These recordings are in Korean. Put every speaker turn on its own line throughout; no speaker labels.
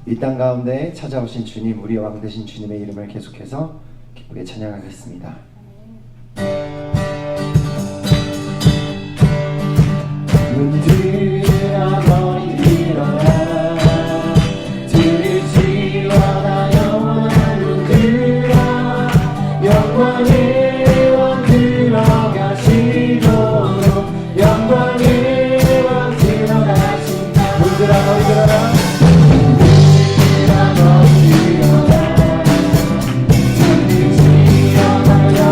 이 땅 가운데 찾아오신 주님, 우리 왕 되신 주님의 이름을 계속해서 기쁘게 찬양하겠습니다. 문들아 머리 들어라, 들으시오나 영원한 문들아, 영광의 왕 들어가시도록, 영광의 왕 들어가신 문들아 머리 들어라. 들으시오나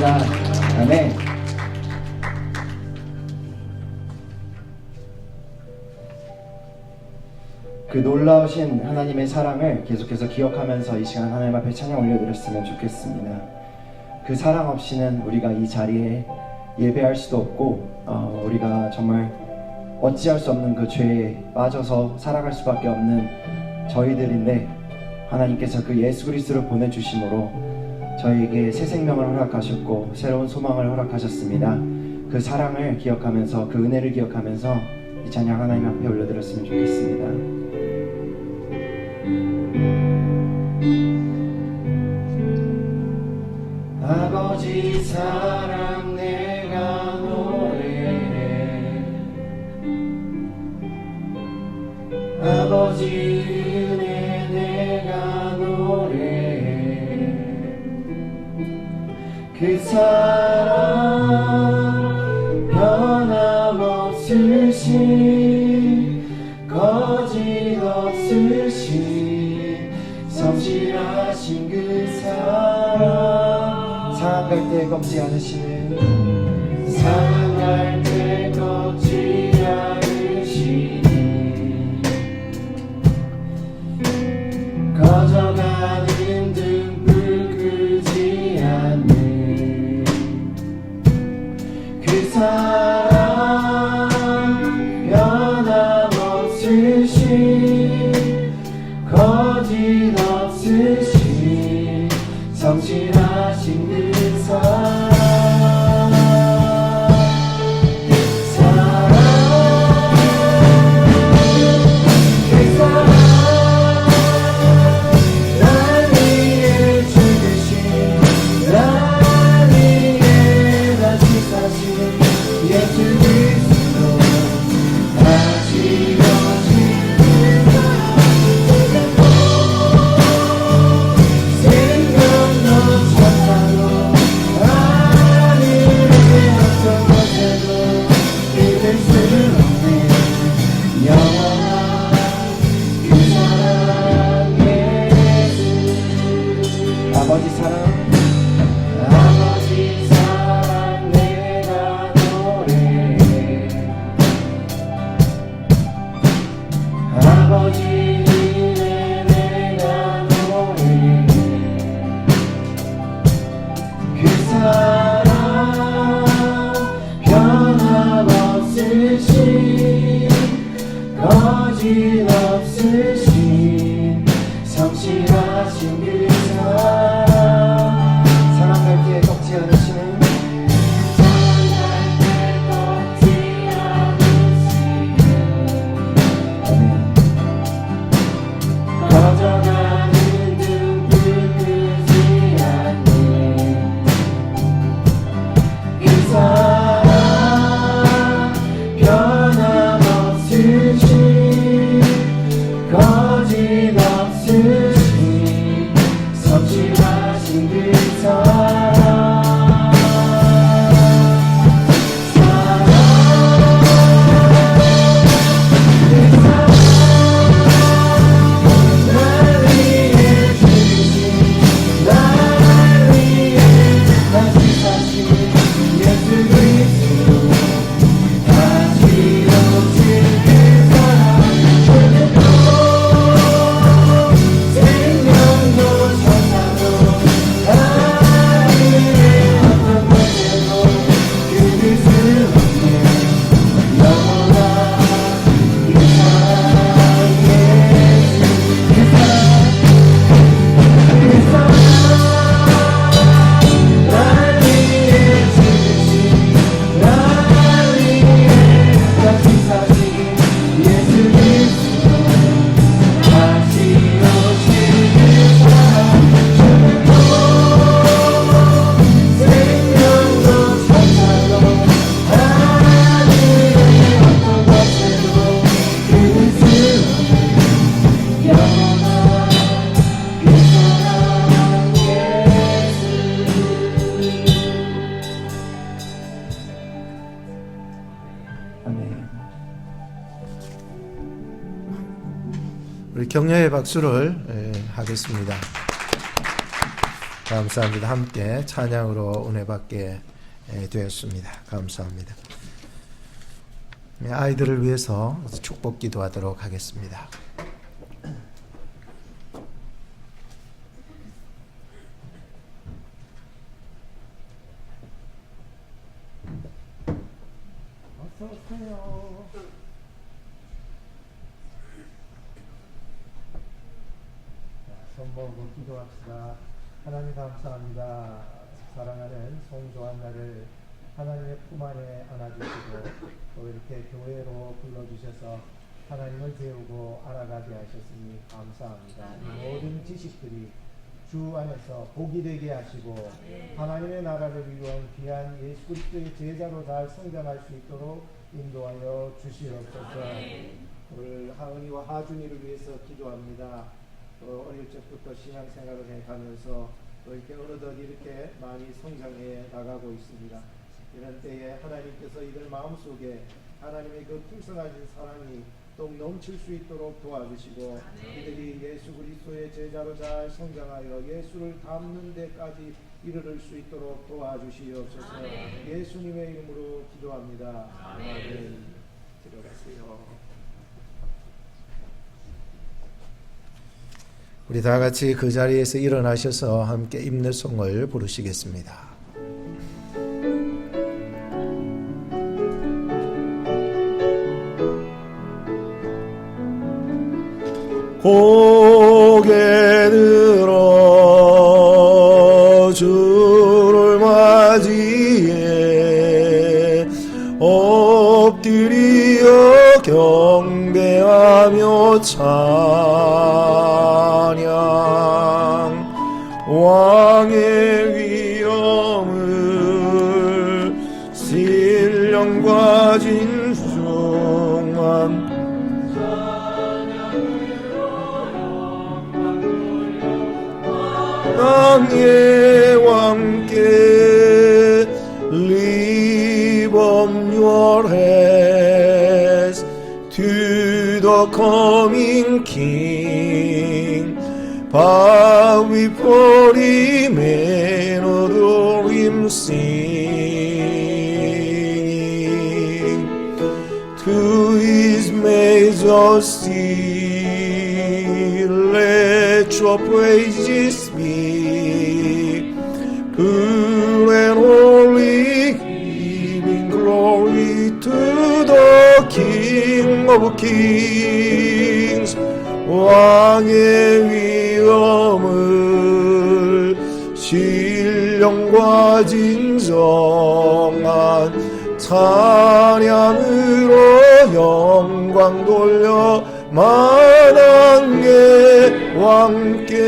축복합니다. 아멘. 그 놀라우신 하나님의 사랑을 계속해서 기억하면서 이 시간 하나님 앞에 찬양 올려드렸으면 좋겠습니다. 그 사랑 없이는 우리가 이 자리에 예배할 수도 없고 우리가 정말 어찌할 수 없는 그 죄에 빠져서 살아갈 수밖에 없는 저희들인데, 하나님께서 그 예수 그리스도를 보내주심으로 저희에게 새 생명을 허락하셨고 새로운 소망을 허락하셨습니다. 그 사랑을 기억하면서, 그 은혜를 기억하면서 이 찬양 하나님 앞에 올려드렸으면 좋겠습니다. 아버지 사랑 내가 노래해, 아버지 은혜 내가 노래해. 그 사랑 변함없으신, 거짓없으신, 성실하신 그 사랑, 상할 때 꺾지 않으시는, 상할 때 꺾지 않으시니, 꺼져가는 등불 끄지 않는 그 사랑, 변함없으신, 거짓없으신, 성실하신 그 사랑, 그 사랑, 날 위해 죽으신, 날 위해 다시 사신 예수 그리스도, 다시 오신 그 생명도 천사도 하늘의 어떤 곳에도 믿을 수 없는 영원한 그 사랑 예수. 아버지 사랑, 아버지 사랑 내가 노래해, 아버지 은혜 내가 노래해. 그 사랑 변함없으신, 거짓없으신, 성실하신 그 사랑, 사랑할 때 꺾지 않으시는, 사랑할 때 꺾지 않으시는, 꺼져가는 등불 끄지 않는 그 사랑, 변함없으신, 거짓없으신, 성실하신 그 사랑, 사랑, 그 사랑, 날 위해 죽으신, 날 위해 다시 사신 예수 그리스도, 다시 오실 그 사랑, 생명도 천사도 하늘의 어떤 곳에도 믿을 수 없는 영원한 그 사랑 예수. 그 사랑, 날 위해 죽으신, 날 위해 다시 사신 예수 그리스도, 다시 오실 그 사랑, 생명도 천사도 하늘의 어떤 곳에도 믿을 수 없는 영원한 그 사랑 예수. 아멘.
우리 격려의 박수를 하겠습니다. 감사합니다. 함께 찬양으로 은혜 받게 되었습니다. 감사합니다. 아이들을 위해서 축복 기도하도록 하겠습니다. 어서 오세요. 손 모으고 기도합시다. 하나님 감사합니다. 사랑하는 송조한나를 하나님의 품 안에 안아주시고 또 이렇게 교회로 불러주셔서 하나님을 배우고 알아가게 하셨으니 감사합니다. 이 모든 지식들이 주 안에서 복이 되게 하시고 하나님의 나라를 위한 귀한 예수 그리스도의 제자로 잘 성장할 수 있도록 인도하여 주시옵소서. 오늘 하은이와 하준이를 위해서 기도합니다. 어릴 적부터 신앙생활을 해가면서 또 이렇게 어느덧 이렇게 많이 성장해 나가고 있습니다. 이런 때에 하나님께서 이들 마음속에 하나님의 그 풍성하신 사랑이 또 넘칠 수 있도록 도와주시고 이들이 예수 그리스도의 제자로 잘 성장하여 예수를 닮는 데까지 이르를 수 있도록 도와주시옵소서. 예수님의 이름으로 기도합니다. 아멘. 들어가세요. 우리 다 같이 그 자리에서 일어나셔서 함께 임내송을 부르시겠습니다. 고개 들어 주를 맞이해 엎드려 경배하며 찬양 왕의 위엄을 신령과 진중한 땅의 왕께 live on your heads to the coming King bow before him and adore him sing to his majesty let your praises be pure and holy, giving glory to the King of Kings. 왕의 위엄을 신령과 진정한 찬양으로 영광 돌려 만왕의 왕께.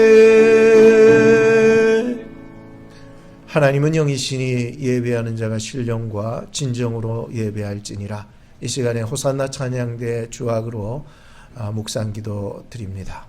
하나님은 영이시니 예배하는 자가 신령과 진정으로 예배할지니라. 이 시간에 호산나 찬양대 주악으로 묵상기도 드립니다.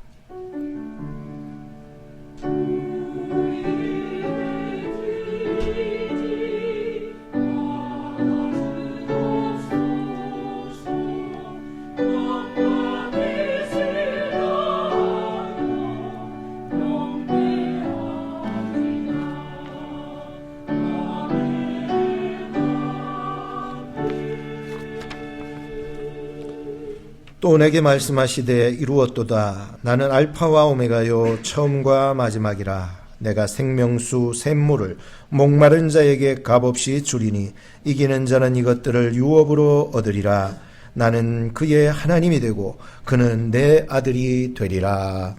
또 내게 말씀하시되 이루었도다. 나는 알파와 오메가요 처음과 마지막이라. 내가 생명수 샘물을 목마른 자에게 값없이 주리니 이기는 자는 이것들을 유업으로 얻으리라. 나는 그의 하나님이 되고 그는 내 아들이 되리라.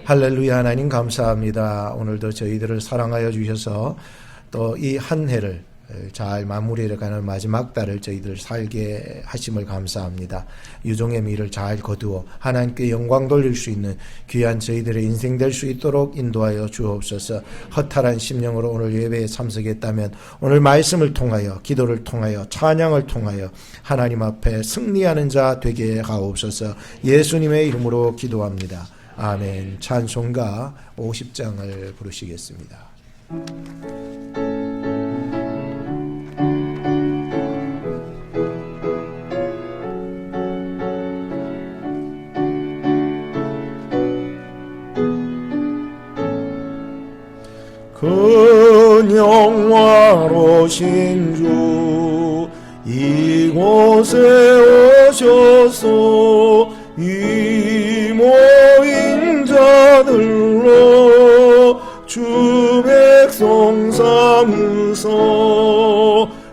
할렐루야. 하나님 감사합니다. 오늘도 저희들을 사랑하여 주셔서 또 이 한 해를 잘 마무리해가는 마지막 달을 저희들 살게 하심을 감사합니다. 유종의 미를 잘 거두어 하나님께 영광 돌릴 수 있는 귀한 저희들의 인생 될 수 있도록 인도하여 주옵소서. 허탈한 심령으로 오늘 예배에 참석했다면 오늘 말씀을 통하여 기도를 통하여 찬양을 통하여 하나님 앞에 승리하는 자 되게 하옵소서. 예수님의 이름으로 기도합니다. 아멘. 찬송가 50장을 부르시겠습니다. 그
오신 주 이곳에 오셔서 이 모인 자들로 주 백성 삼으소.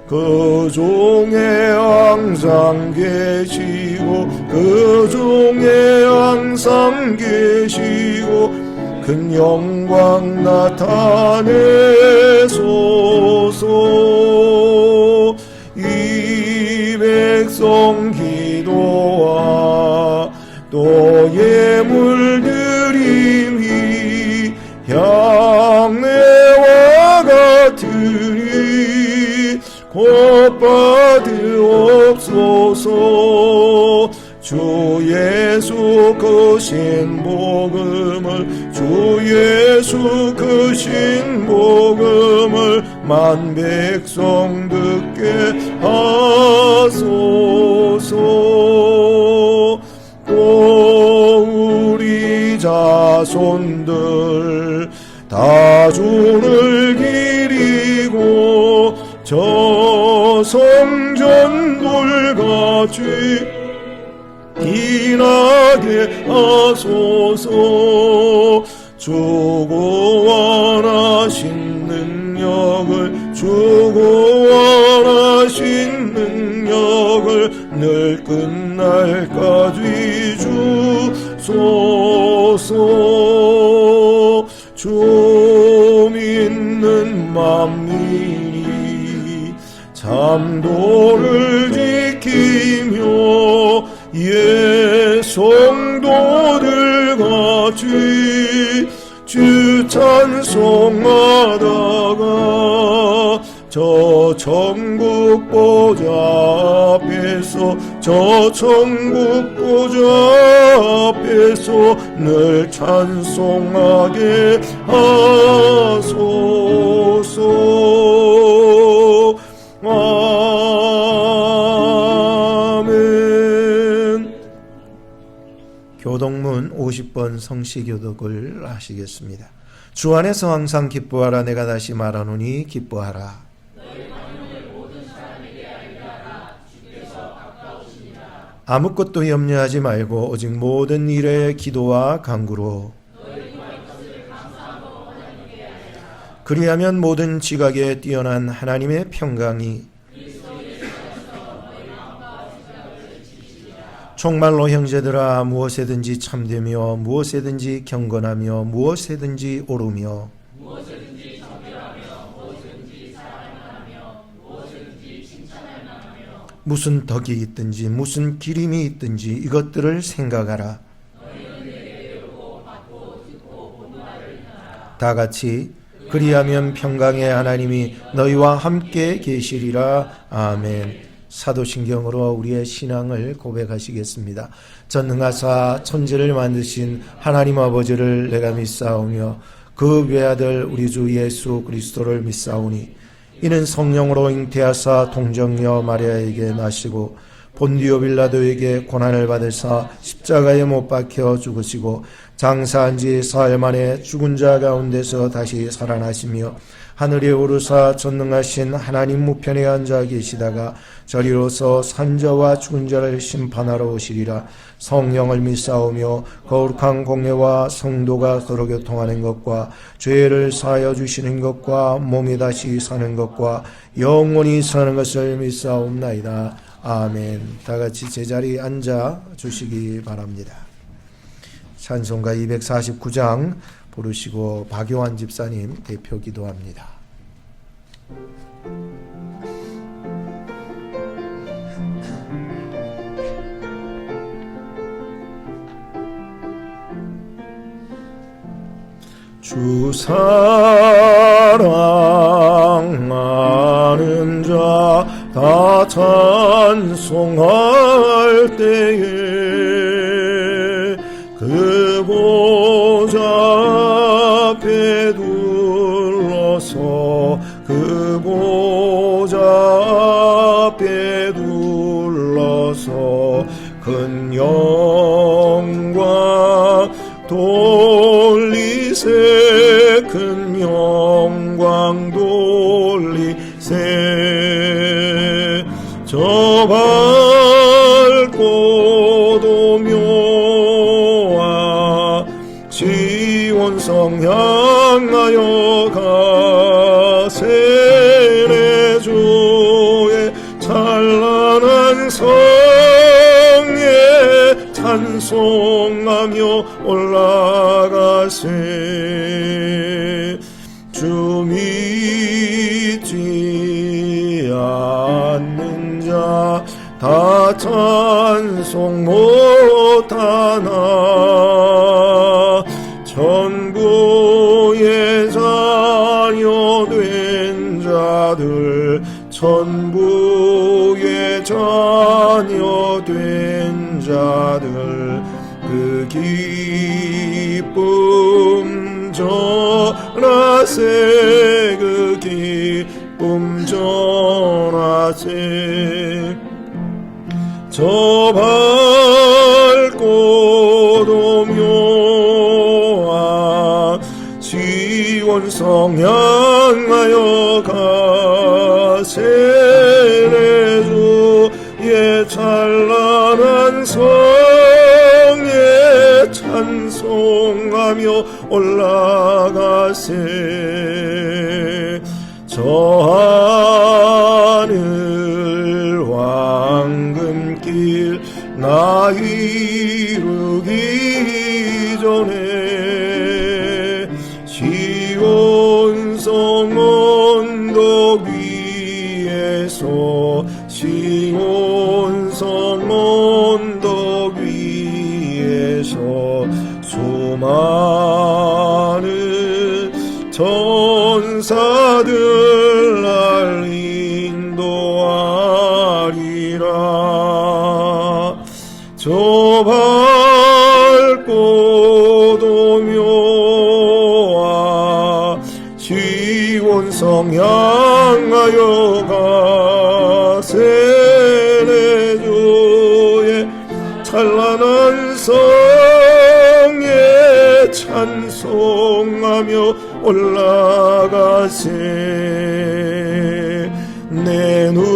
그 중에 항상 계시고 그 중에 항상 계시고 큰 영광 나타내소서. 이 백성 기도와 또 예물 드림이 향내와 같으니 곧 받으옵소서. 주 예수 그 신복음을 주 예수 그 신복음을 만 백성 듣게 하소서. 또 우리 자손들 다 주를 기리고 저 성전 돌같이 일하게 하소서. 주고 원하신 능력을 주고 원하신 능력을 늘 끝날까지 주소서. 주 믿는 만민이 참도를 지키며 예 성도들 같이 주 찬송하다가 저 천국 보좌 앞에서 저 천국 보좌 앞에서 늘 찬송하게 하소서. 아멘. 교동문 50번 성시교독을 하시겠습니다. 주 안에서 항상 기뻐하라. 내가 다시 말하노니 기뻐하라. 아무것도 염려하지 말고 오직 모든 일에 기도와 간구로 그리하면 모든 지각에 뛰어난 하나님의 평강이 정말로 형제들아 무엇에든지 참되며 무엇에든지 경건하며 무엇에든지 옳으며 무슨 덕이 있든지 무슨 기림이 있든지 이것들을 생각하라. 다 같이 그리하면 평강의 하나님이 너희와 함께 계시리라. 아멘. 사도신경으로 우리의 신앙을 고백하시겠습니다. 전능하사 천지를 만드신 하나님 아버지를 내가 믿사오며 그 외아들 우리 주 예수 그리스도를 믿사오니 이는 성령으로 잉태하사 동정녀 마리아에게 나시고 본디오 빌라도에게 고난을 받으사 십자가에 못 박혀 죽으시고 장사한 지 사흘 만에 죽은 자 가운데서 다시 살아나시며 하늘에 오르사 전능하신 하나님 우편에 앉아 계시다가 저리로서 산자와 죽은 자를 심판하러 오시리라. 성령을 믿사오며 거룩한 공예와 성도가 서로 교통하는 것과 죄를 사하여 주시는 것과 몸이 다시 사는 것과 영원히 사는 것을 믿사옵나이다. 아멘. 다 같이 제자리에 앉아 주시기 바랍니다. 찬송가 249장 부르시고 박요한 집사님 대표 기도합니다. 주 사랑하는 자 다 찬송할 때에 그 보좌 앞에 둘러서 그 보좌 앞에 둘러서 큰 영광 돌리세 큰 영광 돌리세 저 밝고 도묘와 지원성 향하여 가세. 내 주의 찬란한 성에 찬송하며 올라가세. 주 믿지 않는 자 다 찬송 못하나. 천부의 자녀 된 자들, 천부의 자녀 된 자들, 그 기쁨 전하세. 그 기쁨 전하세. 저 밝고 도묘한 지원성 향하여 가세. 내 주의 찬란한 성에 찬송하며 올라가세. 저 하늘 황금길 나 이루기 전에 시온성 언덕 위에서, 시온성 언덕 위에서 수많은 천사들 날 인도하리라. 저 밝고 도묘와 지원성 향하여 가세. 내 주의 찬란한 성에 찬송하며 올라가세. 내 눈물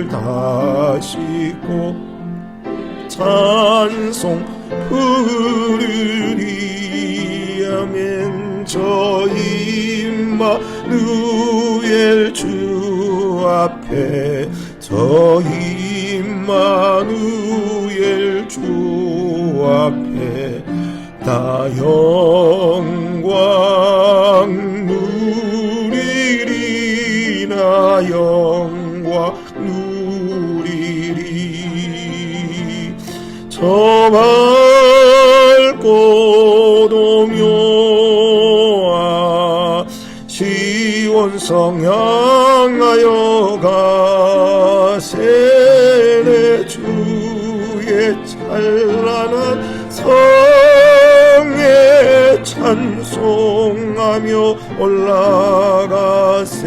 다 씻고 찬송 부르리. 아멘. 저 임마누엘 주 앞에, 저 임마누엘 주 앞에 다 영광 누리리. 나 영광 누리리. 저 밝고 도묘한 시온성 향하여 가세. 내 주의 찬란한 성에 찬송하며 올라가세.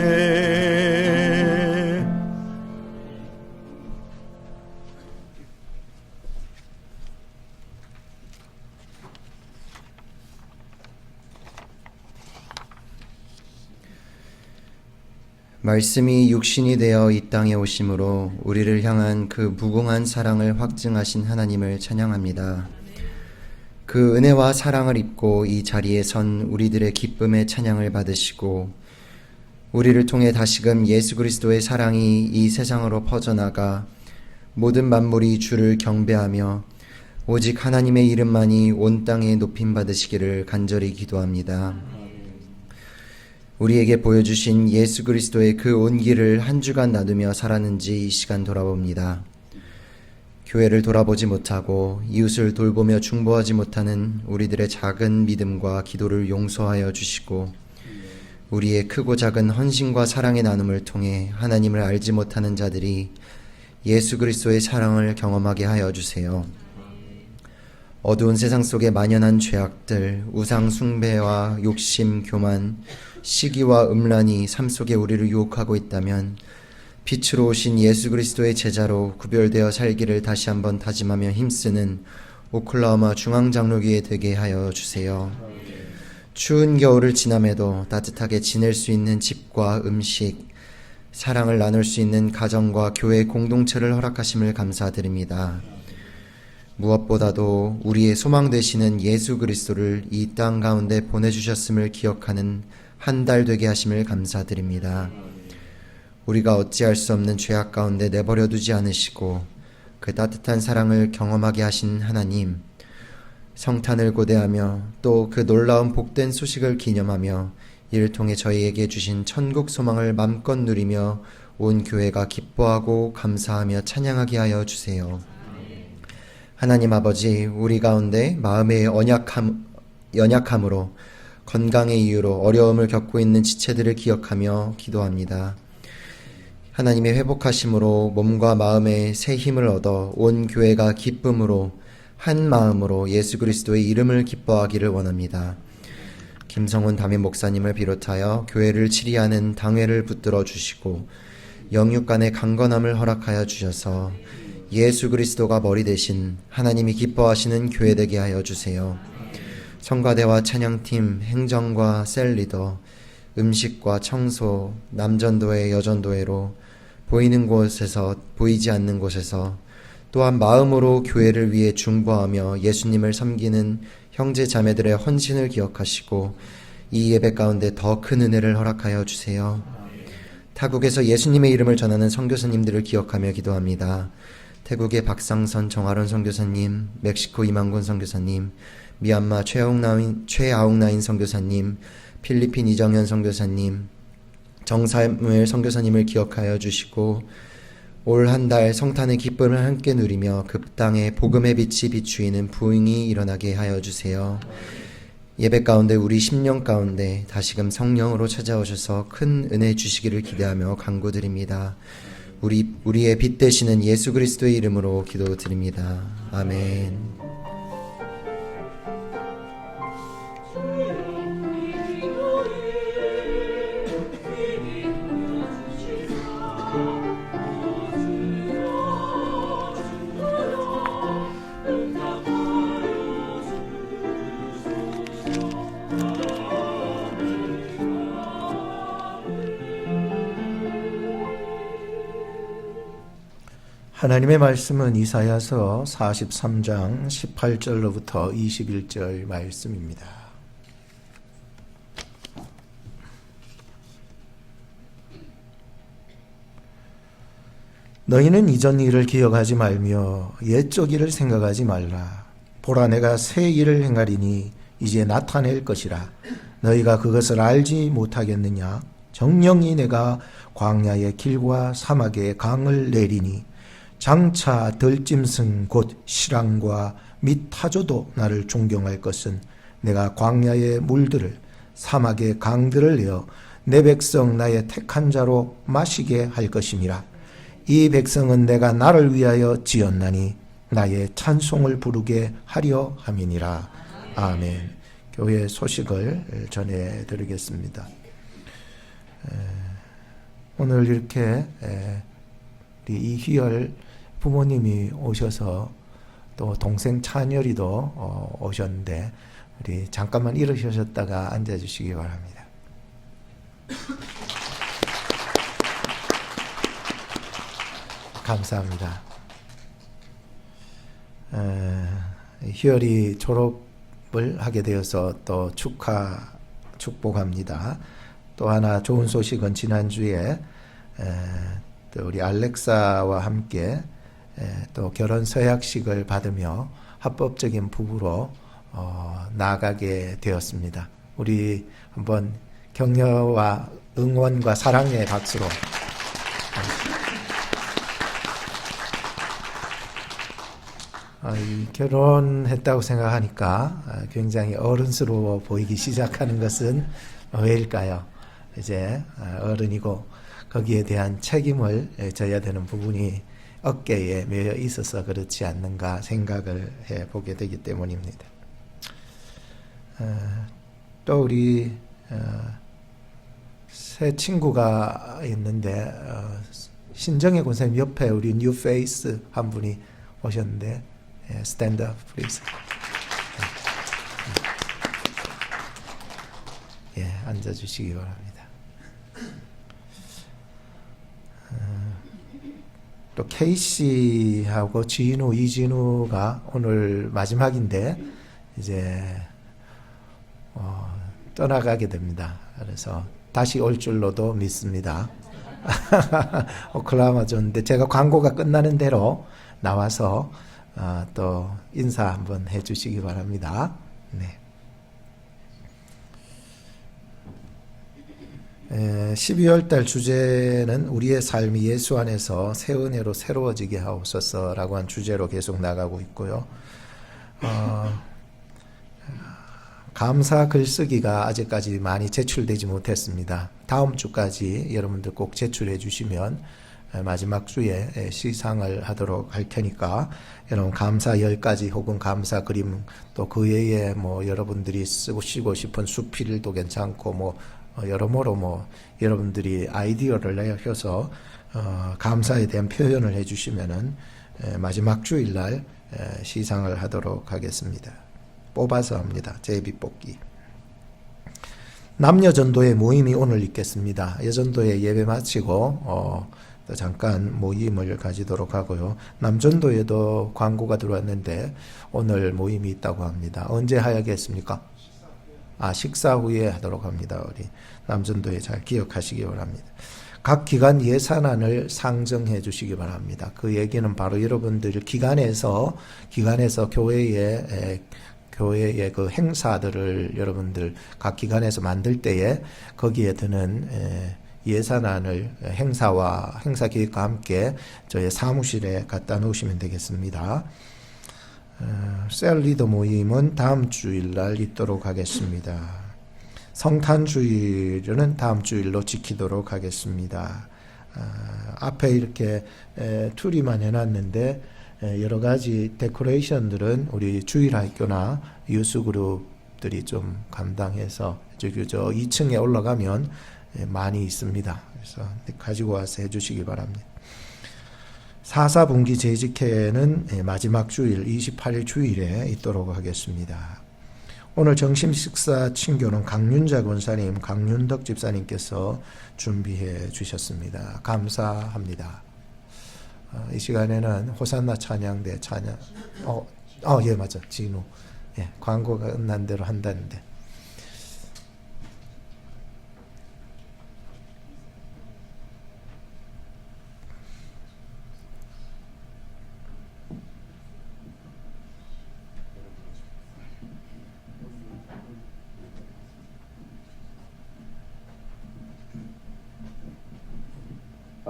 말씀이 육신이 되어 이 땅에 오심으로 우리를 향한 그 무궁한 사랑을 확증하신 하나님을 찬양합니다. 그 은혜와 사랑을 입고 이 자리에 선 우리들의 기쁨의 찬양을 받으시고, 우리를 통해 다시금 예수 그리스도의 사랑이 이 세상으로 퍼져나가 모든 만물이 주를 경배하며 오직 하나님의 이름만이 온 땅에 높임 받으시기를 간절히 기도합니다. 우리에게 보여주신 예수 그리스도의 그 온기를 한 주간 나누며 살았는지 이 시간 돌아봅니다. 교회를 돌아보지 못하고 이웃을 돌보며 중보하지 못하는 우리들의 작은 믿음과 기도를 용서하여 주시고, 우리의 크고 작은 헌신과 사랑의 나눔을 통해 하나님을 알지 못하는 자들이 예수 그리스도의 사랑을 경험하게 하여 주세요. 어두운 세상 속에 만연한 죄악들, 우상 숭배와 욕심, 교만, 시기와 음란이 삶 속에 우리를 유혹하고 있다면 빛으로 오신 예수 그리스도의 제자로 구별되어 살기를 다시 한번 다짐하며 힘쓰는 오클라호마 중앙장로교회 되게 하여 주세요. 추운 겨울을 지남에도 따뜻하게 지낼 수 있는 집과 음식, 사랑을 나눌 수 있는 가정과 교회 공동체를 허락하심을 감사드립니다. 무엇보다도 우리의 소망 되시는 예수 그리스도를 이 땅 가운데 보내주셨음을 기억하는 한 달 되게 하심을 감사드립니다. 우리가 어찌할 수 없는 죄악 가운데 내버려 두지 않으시고 그 따뜻한 사랑을 경험하게 하신 하나님, 성탄을 고대하며 또 그 놀라운 복된 소식을 기념하며 이를 통해 저희에게 주신 천국 소망을 맘껏 누리며 온 교회가 기뻐하고 감사하며 찬양하게 하여 주세요. 하나님 아버지, 우리 가운데 마음의 연약함으로 건강의 이유로 어려움을 겪고 있는 지체들을 기억하며 기도합니다. 하나님의 회복하심으로 몸과 마음에 새 힘을 얻어 온 교회가 기쁨으로 한 마음으로 예수 그리스도의 이름을 기뻐하기를 원합니다. 김성훈 담임 목사님을 비롯하여 교회를 치리하는 당회를 붙들어 주시고 영육 간의 강건함을 허락하여 주셔서 예수 그리스도가 머리 대신 하나님이 기뻐하시는 교회 되게 하여 주세요. 성가대와 찬양팀, 행정과 셀리더, 음식과 청소, 남전도회, 여전도회로 보이는 곳에서 보이지 않는 곳에서 또한 마음으로 교회를 위해 중보하며 예수님을 섬기는 형제 자매들의 헌신을 기억하시고 이 예배 가운데 더 큰 은혜를 허락하여 주세요. 타국에서 예수님의 이름을 전하는 선교사님들을 기억하며 기도합니다. 태국의 박상선 정아론 선교사님, 멕시코 이만곤 선교사님, 미얀마 최아웅나인 선교사님, 필리핀 이정현 선교사님, 정사무엘 선교사님을 기억하여 주시고 올 한 달 성탄의 기쁨을 함께 누리며 그 땅에 복음의 빛이 비추이는 부흥이 일어나게 하여 주세요. 예배 가운데 우리 심령 가운데 다시금 성령으로 찾아오셔서 큰 은혜 주시기를 기대하며 간구드립니다. 우리의 빛 되시는 예수 그리스도의 이름으로 기도드립니다. 아멘.
하나님의 말씀은 이사야서 43장 18절로부터 21절 말씀입니다. 너희는 이전 일을 기억하지 말며 옛적 일을 생각하지 말라. 보라, 내가 새 일을 행하리니 이제 나타낼 것이라. 너희가 그것을 알지 못하겠느냐? 정령이 내가 광야의 길과 사막의 강을 내리니 장차 들짐승 곧 시랑과 및 타조도 나를 존경할 것은 내가 광야의 물들을 사막의 강들을 내어 내 백성 나의 택한 자로 마시게 할 것임이라. 이 백성은 내가 나를 위하여 지었나니 나의 찬송을 부르게 하려 함이니라. 아멘. 교회 소식을 전해드리겠습니다. 오늘 이렇게 우리 이희열 부모님이 오셔서 또 동생 찬열이도 오셨는데 우리 잠깐만 일어서셨다가 앉아주시기 바랍니다. 감사합니다. 희열이 졸업을 하게 되어서 또 축복합니다. 또 하나 좋은 소식은 지난주에 또 우리 알렉사와 함께 또 결혼 서약식을 받으며 합법적인 부부로 나아가게 되었습니다. 우리 한번 격려와 응원과 사랑의 박수로 결혼했다고 생각하니까 굉장히 어른스러워 보이기 시작하는 것은 왜일까요? 이제 어른이고 거기에 대한 책임을 져야 되는 부분이 어깨에 매여 있어서 그렇지 않는가 생각을 해보게 되기 때문입니다. 또 우리 새 친구가 있는데 신정혜 권사님 옆에 우리 뉴 페이스 한 분이 오셨는데 stand up please. 앉아주시기 바랍니다. 또 케이씨하고 진우, 이진우가 오늘 마지막인데 이제 떠나가게 됩니다. 그래서 다시 올 줄로도 믿습니다. 오클라호마 좋은데 제가 광고가 끝나는 대로 나와서 또 인사 한번 해주시기 바랍니다. 네. 12월 달 주제는 우리의 삶이 예수 안에서 새 은혜로 새로워지게 하옵소서라고 한 주제로 계속 나가고 있고요. 감사 글쓰기가 아직까지 많이 제출되지 못했습니다. 다음 주까지 여러분들 꼭 제출해 주시면 마지막 주에 시상을 하도록 할 테니까 여러분 감사 10가지 혹은 감사 그림 또 그 외에 뭐 여러분들이 쓰고 싶은 수필도 괜찮고 뭐 여러모로 여러분들이 아이디어를 내셔서 감사에 대한 표현을 해주시면은 마지막 주일날 시상을 하도록 하겠습니다. 뽑아서 합니다. 제비 뽑기. 남녀 전도회 모임이 오늘 있겠습니다. 여전도회 예배 마치고 또 잠깐 모임을 가지도록 하고요. 남전도에도 광고가 들어왔는데 오늘 모임이 있다고 합니다. 언제 하겠습니까? 식사 후에 하도록 합니다. 우리 남전도에 잘 기억하시기 바랍니다. 각 기관 예산안을 상정해 주시기 바랍니다. 그 얘기는 바로 여러분들 기관에서 교회의 그 행사들을 여러분들 각 기관에서 만들 때에 거기에 드는 예산안을 행사 계획과 함께 저희 사무실에 갖다 놓으시면 되겠습니다. 셀 리더 모임은 다음 주일날 있도록 하겠습니다. 성탄주일은 다음 주일로 지키도록 하겠습니다. 앞에 이렇게 투리만 해놨는데 여러 가지 데코레이션들은 우리 주일학교나 유스그룹들이 좀 감당해서 저 2층에 올라가면 많이 있습니다. 그래서 가지고 와서 해주시기 바랍니다. 4.4분기 재직회는 마지막 주일 28일 주일에 있도록 하겠습니다. 오늘 점심 식사 친교는 강윤자 권사님, 강윤덕 집사님께서 준비해 주셨습니다. 감사합니다. 이 시간에는 호산나 찬양대 찬양, 예 맞아, 진우, 예, 광고가 끝난 대로 한다는데.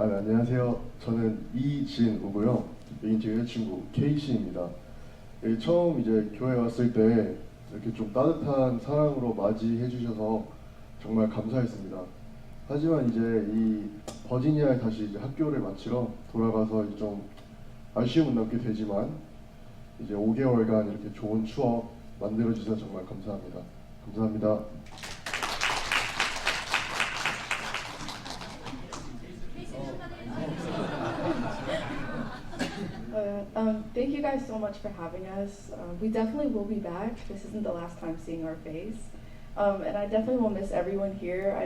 네, 안녕하세요. 저는 이진우고요. 여기 제 여자친구 케이씨입니다. 여기 처음 이제 교회 왔을 때 이렇게 좀 따뜻한 사랑으로 맞이해 주셔서 정말 감사했습니다. 하지만 이제 이 버지니아에 다시 이제 학교를 마치러 돌아가서 이제 좀 아쉬움은 남게 되지만 이제 5개월간 이렇게 좋은 추억 만들어 주셔서 정말 감사합니다. 감사합니다.
Thank you guys so much for having us. We definitely will be back. This isn't the last time seeing our face. And I definitely will miss everyone here.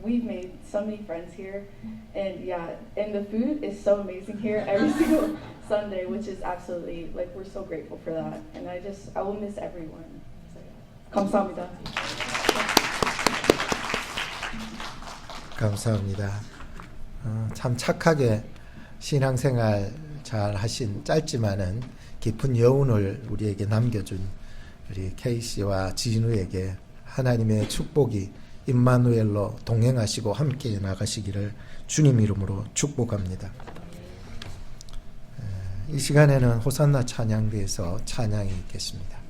We've made so many friends here. And yeah, and the food is so amazing here every single Sunday, which is absolutely, we're so grateful for that. And I will miss everyone. So, yeah. 감사합니다.
감사합니다. 참 착하게 신앙생활 잘 하신 짧지만은 깊은 여운을 우리에게 남겨준 우리 케이씨와 진우에게 하나님의 축복이 임마누엘로 동행하시고 함께 나가시기를 주님 이름으로 축복합니다. 이 시간에는 호산나 찬양대에서 찬양이 있겠습니다.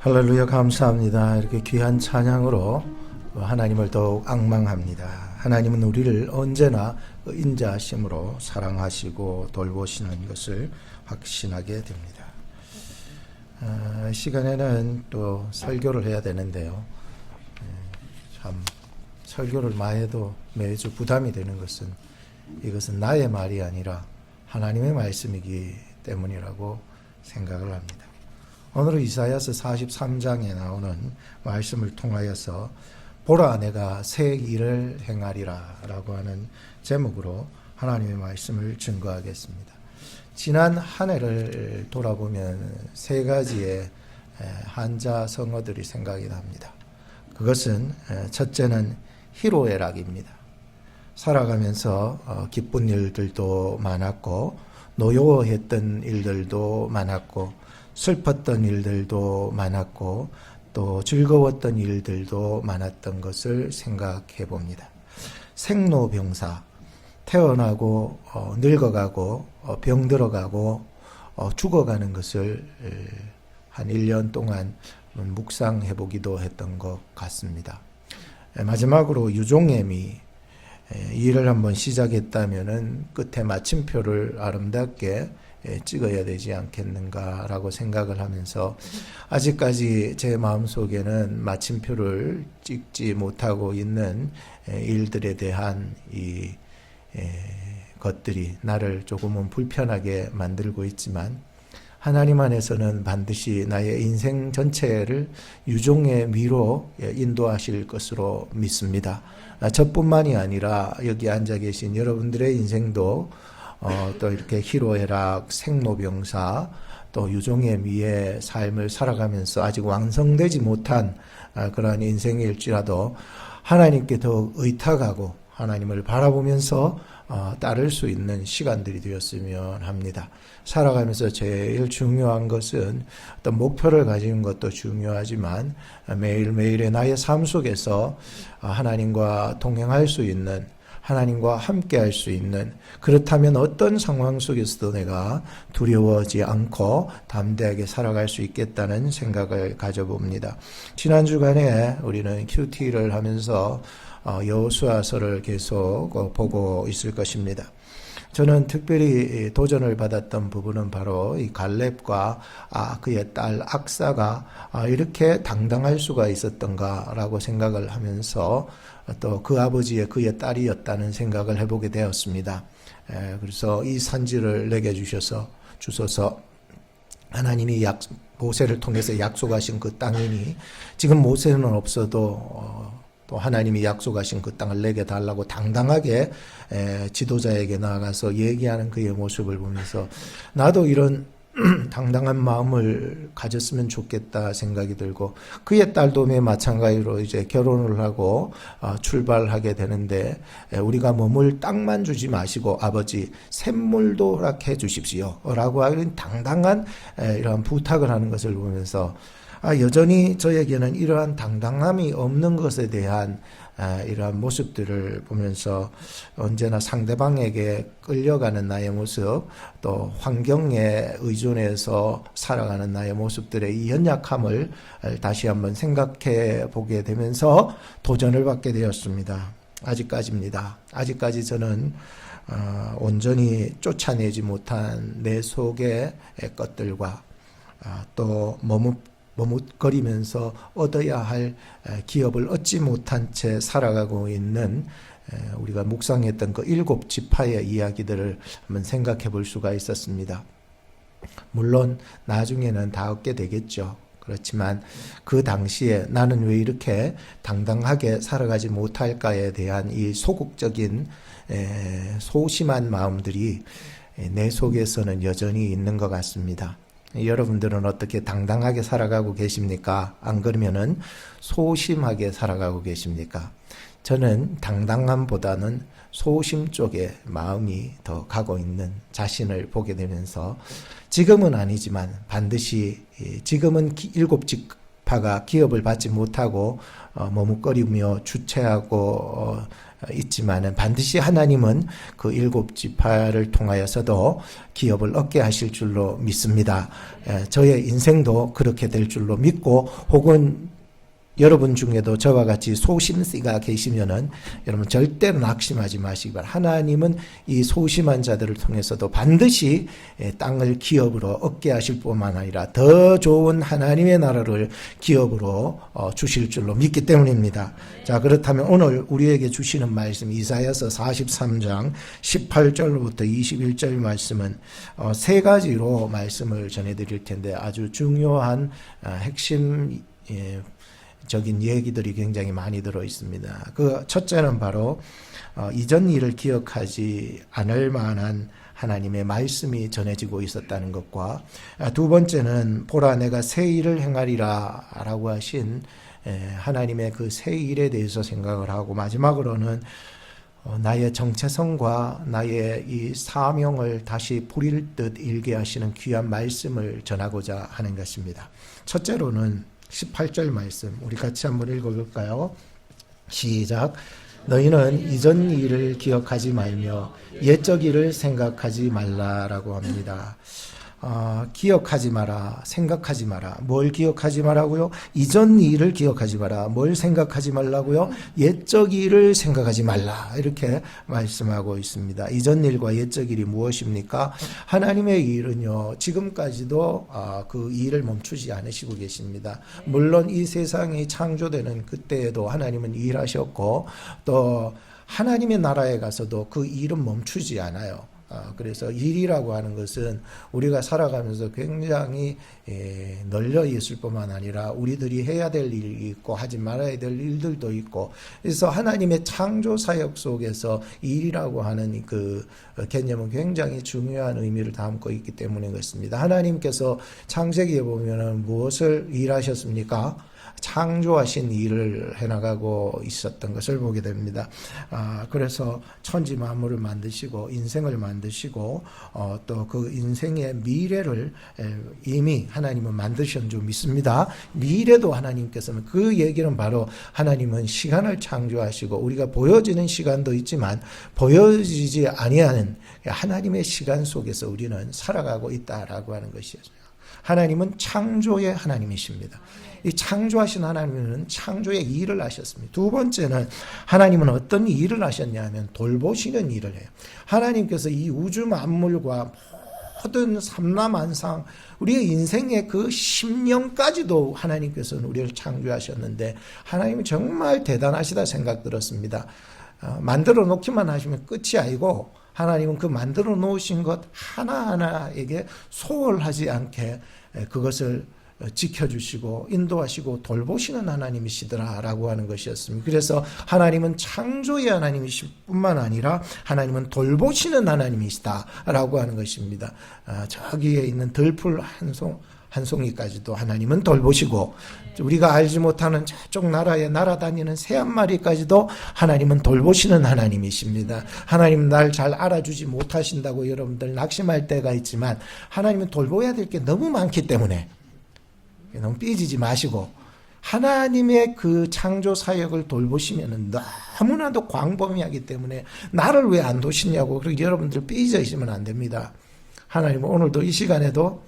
할렐루야, 감사합니다. 이렇게 귀한 찬양으로 하나님을 더욱 앙망합니다. 하나님은 우리를 언제나 인자하심으로 사랑하시고 돌보시는 것을 확신하게 됩니다. 이 시간에는 또 설교를 해야 되는데요. 참 설교를 마해도 매주 부담이 되는 것은 이것은 나의 말이 아니라 하나님의 말씀이기 때문이라고 생각을 합니다. 오늘은 이사야서 43장에 나오는 말씀을 통하여서 보라 내가 새 일을 행하리라 라고 하는 제목으로 하나님의 말씀을 증거하겠습니다. 지난 한 해를 돌아보면 세 가지의 한자 성어들이 생각이 납니다. 그것은 첫째는 희로애락입니다. 살아가면서 기쁜 일들도 많았고 노여워했던 일들도 많았고 슬펐던 일들도 많았고 또 즐거웠던 일들도 많았던 것을 생각해 봅니다. 생로병사, 태어나고 늙어가고 병들어가고 죽어가는 것을 한 1년 동안 묵상해 보기도 했던 것 같습니다. 마지막으로 유종애미, 일을 한번 시작했다면은 끝에 마침표를 아름답게 찍어야 되지 않겠는가라고 생각을 하면서 아직까지 제 마음속에는 마침표를 찍지 못하고 있는 일들에 대한 이 것들이 나를 조금은 불편하게 만들고 있지만 하나님 안에서는 반드시 나의 인생 전체를 유종의 미로 인도하실 것으로 믿습니다. 저뿐만이 아니라 여기 앉아 계신 여러분들의 인생도 또 이렇게 희로애락, 생로병사, 또 유종의 미의 삶을 살아가면서 아직 완성되지 못한 그러한 인생일지라도 하나님께 더욱 의탁하고 하나님을 바라보면서 따를 수 있는 시간들이 되었으면 합니다. 살아가면서 제일 중요한 것은 어떤 목표를 가지는 것도 중요하지만 매일매일의 나의 삶 속에서 하나님과 동행할 수 있는, 하나님과 함께 할 수 있는, 그렇다면 어떤 상황 속에서도 내가 두려워하지 않고 담대하게 살아갈 수 있겠다는 생각을 가져봅니다. 지난 주간에 우리는 큐티를 하면서 여호수아서를 계속 보고 있을 것입니다. 저는 특별히 도전을 받았던 부분은 바로 이 갈렙과 그의 딸 악사가 이렇게 당당할 수가 있었던가라고 생각을 하면서 또 그 아버지의 그의 딸이었다는 생각을 해보게 되었습니다. 그래서 이 산지를 내게 주셔서 하나님이 모세를 통해서 약속하신 그 땅이니 지금 모세는 없어도 또 하나님이 약속하신 그 땅을 내게 달라고 당당하게 지도자에게 나아가서 얘기하는 그의 모습을 보면서 나도 이런 당당한 마음을 가졌으면 좋겠다 생각이 들고, 그의 딸도 마찬가지로 이제 결혼을 하고 출발하게 되는데 우리가 머물 땅만 주지 마시고 아버지 샘물도 허락해 주십시오 라고 하는 당당한 이러한 부탁을 하는 것을 보면서 여전히 저에게는 이러한 당당함이 없는 것에 대한 이러한 모습들을 보면서 언제나 상대방에게 끌려가는 나의 모습, 또 환경에 의존해서 살아가는 나의 모습들의 이 연약함을 다시 한번 생각해 보게 되면서 도전을 받게 되었습니다. 아직까지입니다. 아직까지 저는 온전히 쫓아내지 못한 내 속의 것들과 또 머뭇거리면서 얻어야 할 기업을 얻지 못한 채 살아가고 있는 우리가 묵상했던 그 7지파의 이야기들을 한번 생각해 볼 수가 있었습니다. 물론 나중에는 다 얻게 되겠죠. 그렇지만 그 당시에 나는 왜 이렇게 당당하게 살아가지 못할까에 대한 이 소극적인 소심한 마음들이 내 속에서는 여전히 있는 것 같습니다. 여러분들은 어떻게 당당하게 살아가고 계십니까? 안 그러면은 소심하게 살아가고 계십니까? 저는 당당함보다는 소심 쪽에 마음이 더 가고 있는 자신을 보게 되면서 지금은 아니지만 반드시 지금은 지파가 기업을 받지 못하고 머뭇거리며 주체하고 있지만은 반드시 하나님은 그 7지파를 통하여서도 기업을 얻게 하실 줄로 믿습니다. 저의 인생도 그렇게 될 줄로 믿고, 혹은 여러분 중에도 저와 같이 소심씨가 계시면은 여러분 절대로 낙심하지 마시기 바랍니다. 하나님은 이 소심한 자들을 통해서도 반드시 땅을 기업으로 얻게 하실 뿐만 아니라 더 좋은 하나님의 나라를 기업으로 주실 줄로 믿기 때문입니다. 자, 그렇다면 오늘 우리에게 주시는 말씀, 이사야서 43장 18절부터 21절 말씀은 세 가지로 말씀을 전해드릴 텐데, 아주 중요한 핵심 적인 얘기들이 굉장히 많이 들어 있습니다. 그 첫째는 바로 이전 일을 기억하지 않을 만한 하나님의 말씀이 전해지고 있었다는 것과, 두 번째는 보라 내가 새 일을 행하리라 라고 하신 하나님의 그 새 일에 대해서 생각을 하고, 마지막으로는 나의 정체성과 나의 이 사명을 다시 부릴 듯 일게 하시는 귀한 말씀을 전하고자 하는 것입니다. 첫째로는 18절 말씀 우리 같이 한번 읽어볼까요? 시작. 너희는 이전 일을 기억하지 말며 옛적 일을 생각하지 말라라고 합니다. 기억하지 마라, 생각하지 마라. 뭘 기억하지 마라고요? 이전 일을 기억하지 마라. 뭘 생각하지 말라고요? 옛적 일을 생각하지 말라. 이렇게 말씀하고 있습니다. 이전 일과 옛적 일이 무엇입니까? 하나님의 일은요, 지금까지도 그 일을 멈추지 않으시고 계십니다. 물론 이 세상이 창조되는 그때에도 하나님은 일하셨고, 또 하나님의 나라에 가서도 그 일은 멈추지 않아요. 그래서 일이라고 하는 것은 우리가 살아가면서 굉장히 널려 있을 뿐만 아니라 우리들이 해야 될 일이 있고 하지 말아야 될 일들도 있고, 그래서 하나님의 창조 사역 속에서 일이라고 하는 그 개념은 굉장히 중요한 의미를 담고 있기 때문인 것입니다. 하나님께서 창세기에 보면은 무엇을 일하셨습니까? 창조하신 일을 해나가고 있었던 것을 보게 됩니다. 그래서 천지 만물을 만드시고 인생을 만드시고 또 그 인생의 미래를 이미 하나님은 만드신 줄 믿습니다. 미래도 하나님께서는, 그 얘기는 바로 하나님은 시간을 창조하시고 우리가 보여지는 시간도 있지만 보여지지 아니하는 하나님의 시간 속에서 우리는 살아가고 있다라고 하는 것이죠. 하나님은 창조의 하나님이십니다. 이 창조하신 하나님은 창조의 일을 하셨습니다. 두 번째는 하나님은 어떤 일을 하셨냐면 돌보시는 일을 해요. 하나님께서 이 우주 만물과 모든 삼라만상 우리의 인생의 그 심령까지도 하나님께서는 우리를 창조하셨는데, 하나님은 정말 대단하시다 생각 들었습니다. 만들어 놓기만 하시면 끝이 아니고 하나님은 그 만들어 놓으신 것 하나하나에게 소홀하지 않게 그것을 지켜주시고 인도하시고 돌보시는 하나님이시더라라고 하는 것이었습니다. 그래서 하나님은 창조의 하나님이실 뿐만 아니라 하나님은 돌보시는 하나님이시다라고 하는 것입니다. 저기에 있는 들풀 한 송이까지도 하나님은 돌보시고, 우리가 알지 못하는 저쪽 나라에 날아다니는 새 한 마리까지도 하나님은 돌보시는 하나님이십니다. 하나님 날 잘 알아주지 못하신다고 여러분들 낙심할 때가 있지만, 하나님은 돌봐야 될 게 너무 많기 때문에 너무 삐지지 마시고, 하나님의 그 창조 사역을 돌보시면 너무나도 광범위하기 때문에 나를 왜 안 도시냐고 그렇게 여러분들 삐져 있으면 안 됩니다. 하나님은 오늘도 이 시간에도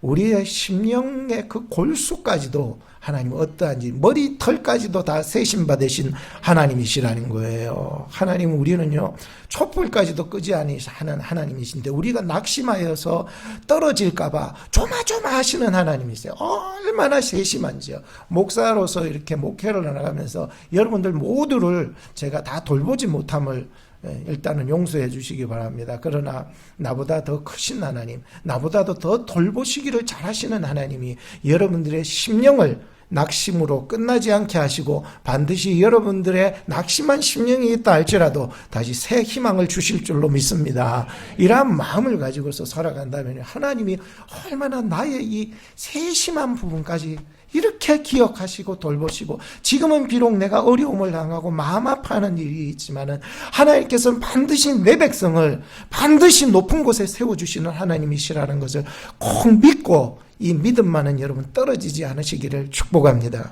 우리의 심령의 그 골수까지도 하나님은 어떠한지 머리털까지도 다 세심받으신 하나님이시라는 거예요. 하나님은, 우리는요 촛불까지도 끄지 않으시는 하나님이신데 우리가 낙심하여서 떨어질까봐 조마조마하시는 하나님이세요. 얼마나 세심한지요. 목사로서 이렇게 목회를 나가면서 여러분들 모두를 제가 다 돌보지 못함을 일단은 용서해 주시기 바랍니다. 그러나 나보다 더 크신 하나님, 나보다도 더 돌보시기를 잘하시는 하나님이 여러분들의 심령을 낙심으로 끝나지 않게 하시고 반드시 여러분들의 낙심한 심령이 있다 할지라도 다시 새 희망을 주실 줄로 믿습니다. 이러한 마음을 가지고서 살아간다면 하나님이 얼마나 나의 이 세심한 부분까지 이렇게 기억하시고 돌보시고, 지금은 비록 내가 어려움을 당하고 마음 아파하는 일이 있지만은 하나님께서는 반드시 내 백성을 반드시 높은 곳에 세워주시는 하나님이시라는 것을 꼭 믿고 이 믿음만은 여러분 떨어지지 않으시기를 축복합니다.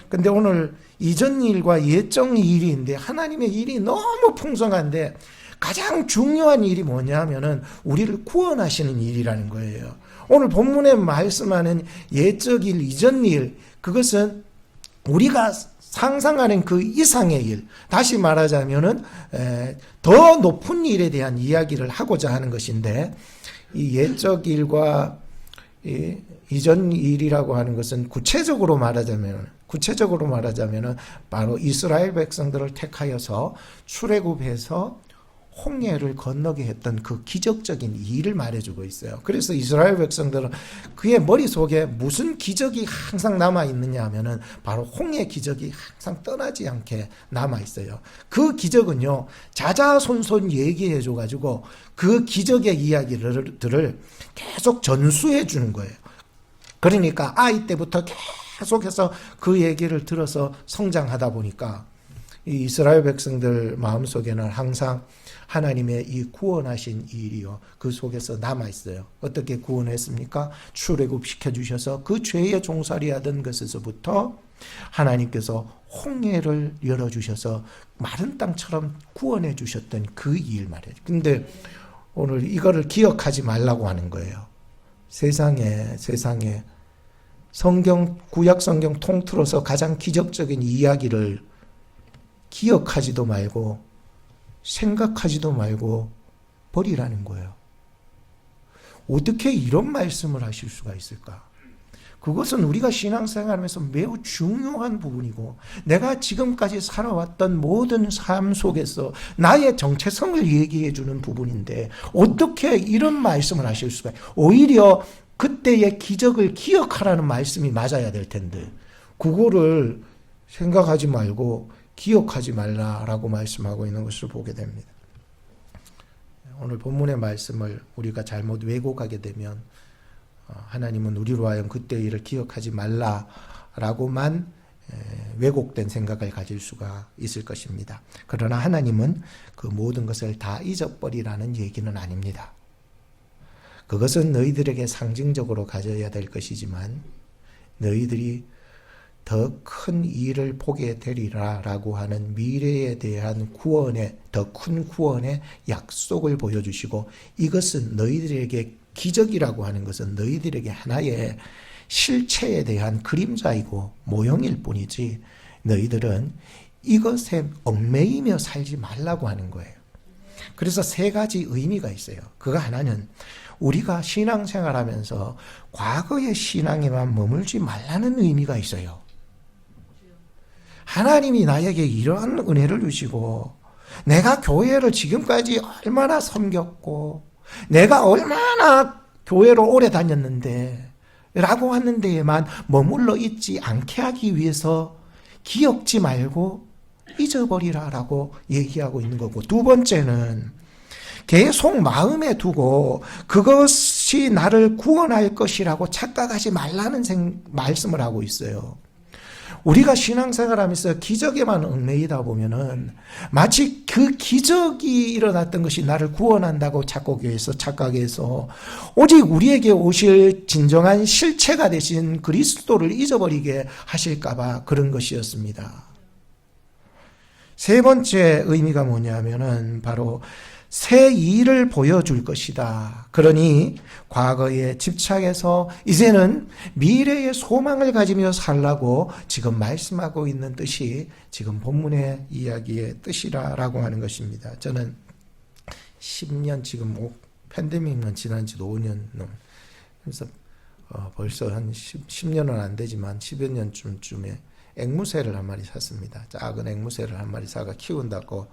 근데 오늘 이전 일과 예정 일인데 하나님의 일이 너무 풍성한데 가장 중요한 일이 뭐냐면은 우리를 구원하시는 일이라는 거예요. 오늘 본문에 말씀하는 예적 일, 이전 일, 그것은 우리가 상상하는 그 이상의 일, 다시 말하자면은 더 높은 일에 대한 이야기를 하고자 하는 것인데, 이 예적 일과 이 이전 일이라고 하는 것은 구체적으로 말하자면은 바로 이스라엘 백성들을 택하여서 출애굽해서 홍해를 건너게 했던 그 기적적인 일을 말해주고 있어요. 그래서 이스라엘 백성들은 그의 머릿속에 무슨 기적이 항상 남아있느냐 하면은 바로 홍해 기적이 항상 떠나지 않게 남아있어요. 그 기적은요, 자자손손 얘기해줘가지고 그 기적의 이야기들을 계속 전수해 주는 거예요. 그러니까 아이 때부터 계속해서 그 얘기를 들어서 성장하다 보니까 이 이스라엘 백성들 마음속에는 항상 하나님의 이 구원하신 일이요, 그 속에서 남아있어요. 어떻게 구원했습니까? 출애굽시켜 주셔서 그 죄의 종살이하던 것에서부터 하나님께서 홍해를 열어주셔서 마른 땅처럼 구원해 주셨던 그 일 말이에요. 근데 오늘 이거를 기억하지 말라고 하는 거예요. 세상에 성경, 구약 성경 통틀어서 가장 기적적인 이야기를 기억하지도 말고 생각하지도 말고 버리라는 거예요. 어떻게 이런 말씀을 하실 수가 있을까? 그것은 우리가 신앙생활하면서 매우 중요한 부분이고, 내가 지금까지 살아왔던 모든 삶 속에서 나의 정체성을 얘기해 주는 부분인데 어떻게 이런 말씀을 하실 수가 있어요? 오히려 그때의 기적을 기억하라는 말씀이 맞아야 될 텐데 그거를 생각하지 말고 기억하지 말라라고 말씀하고 있는 것을 보게 됩니다. 오늘 본문의 말씀을 우리가 잘못 왜곡하게 되면 하나님은 우리로 하여금 그때 일을 기억하지 말라라고만 왜곡된 생각을 가질 수가 있을 것입니다. 그러나 하나님은 그 모든 것을 다 잊어버리라는 얘기는 아닙니다. 그것은 너희들에게 상징적으로 가져야 될 것이지만 너희들이 더 큰 일을 보게 되리라라고 하는 미래에 대한 구원의, 더 큰 구원의 약속을 보여주시고, 이것은 너희들에게 기적이라고 하는 것은 너희들에게 하나의 실체에 대한 그림자이고 모형일 뿐이지 너희들은 이것에 얽매이며 살지 말라고 하는 거예요. 그래서 세 가지 의미가 있어요. 그거 하나는 우리가 신앙생활하면서 과거의 신앙에만 머물지 말라는 의미가 있어요. 하나님이 나에게 이러한 은혜를 주시고 내가 교회를 지금까지 얼마나 섬겼고 내가 얼마나 교회로 오래 다녔는데 라고 하는 데에만 머물러 있지 않게 하기 위해서 기억지 말고 잊어버리라라고 얘기하고 있는 거고, 두 번째는 계속 마음에 두고 그것이 나를 구원할 것이라고 착각하지 말라는 말씀을 하고 있어요. 우리가 신앙생활하면서 기적에만 얽매이다 보면은 마치 그 기적이 일어났던 것이 나를 구원한다고 착각해서 오직 우리에게 오실 진정한 실체가 되신 그리스도를 잊어버리게 하실까봐 그런 것이었습니다. 세 번째 의미가 뭐냐면은 바로 새 일을 보여줄 것이다. 그러니 과거에 집착해서 이제는 미래의 소망을 가지며 살라고 지금 말씀하고 있는 뜻이 지금 본문의 이야기의 뜻이라고 하는 것입니다. 저는 10년 지금 팬데믹만 지난 지도 5년 그래서 벌써 한 10년은 안 되지만 10여 년쯤에 앵무새를 한 마리 샀습니다. 작은 앵무새를 한 마리 사가 키운다고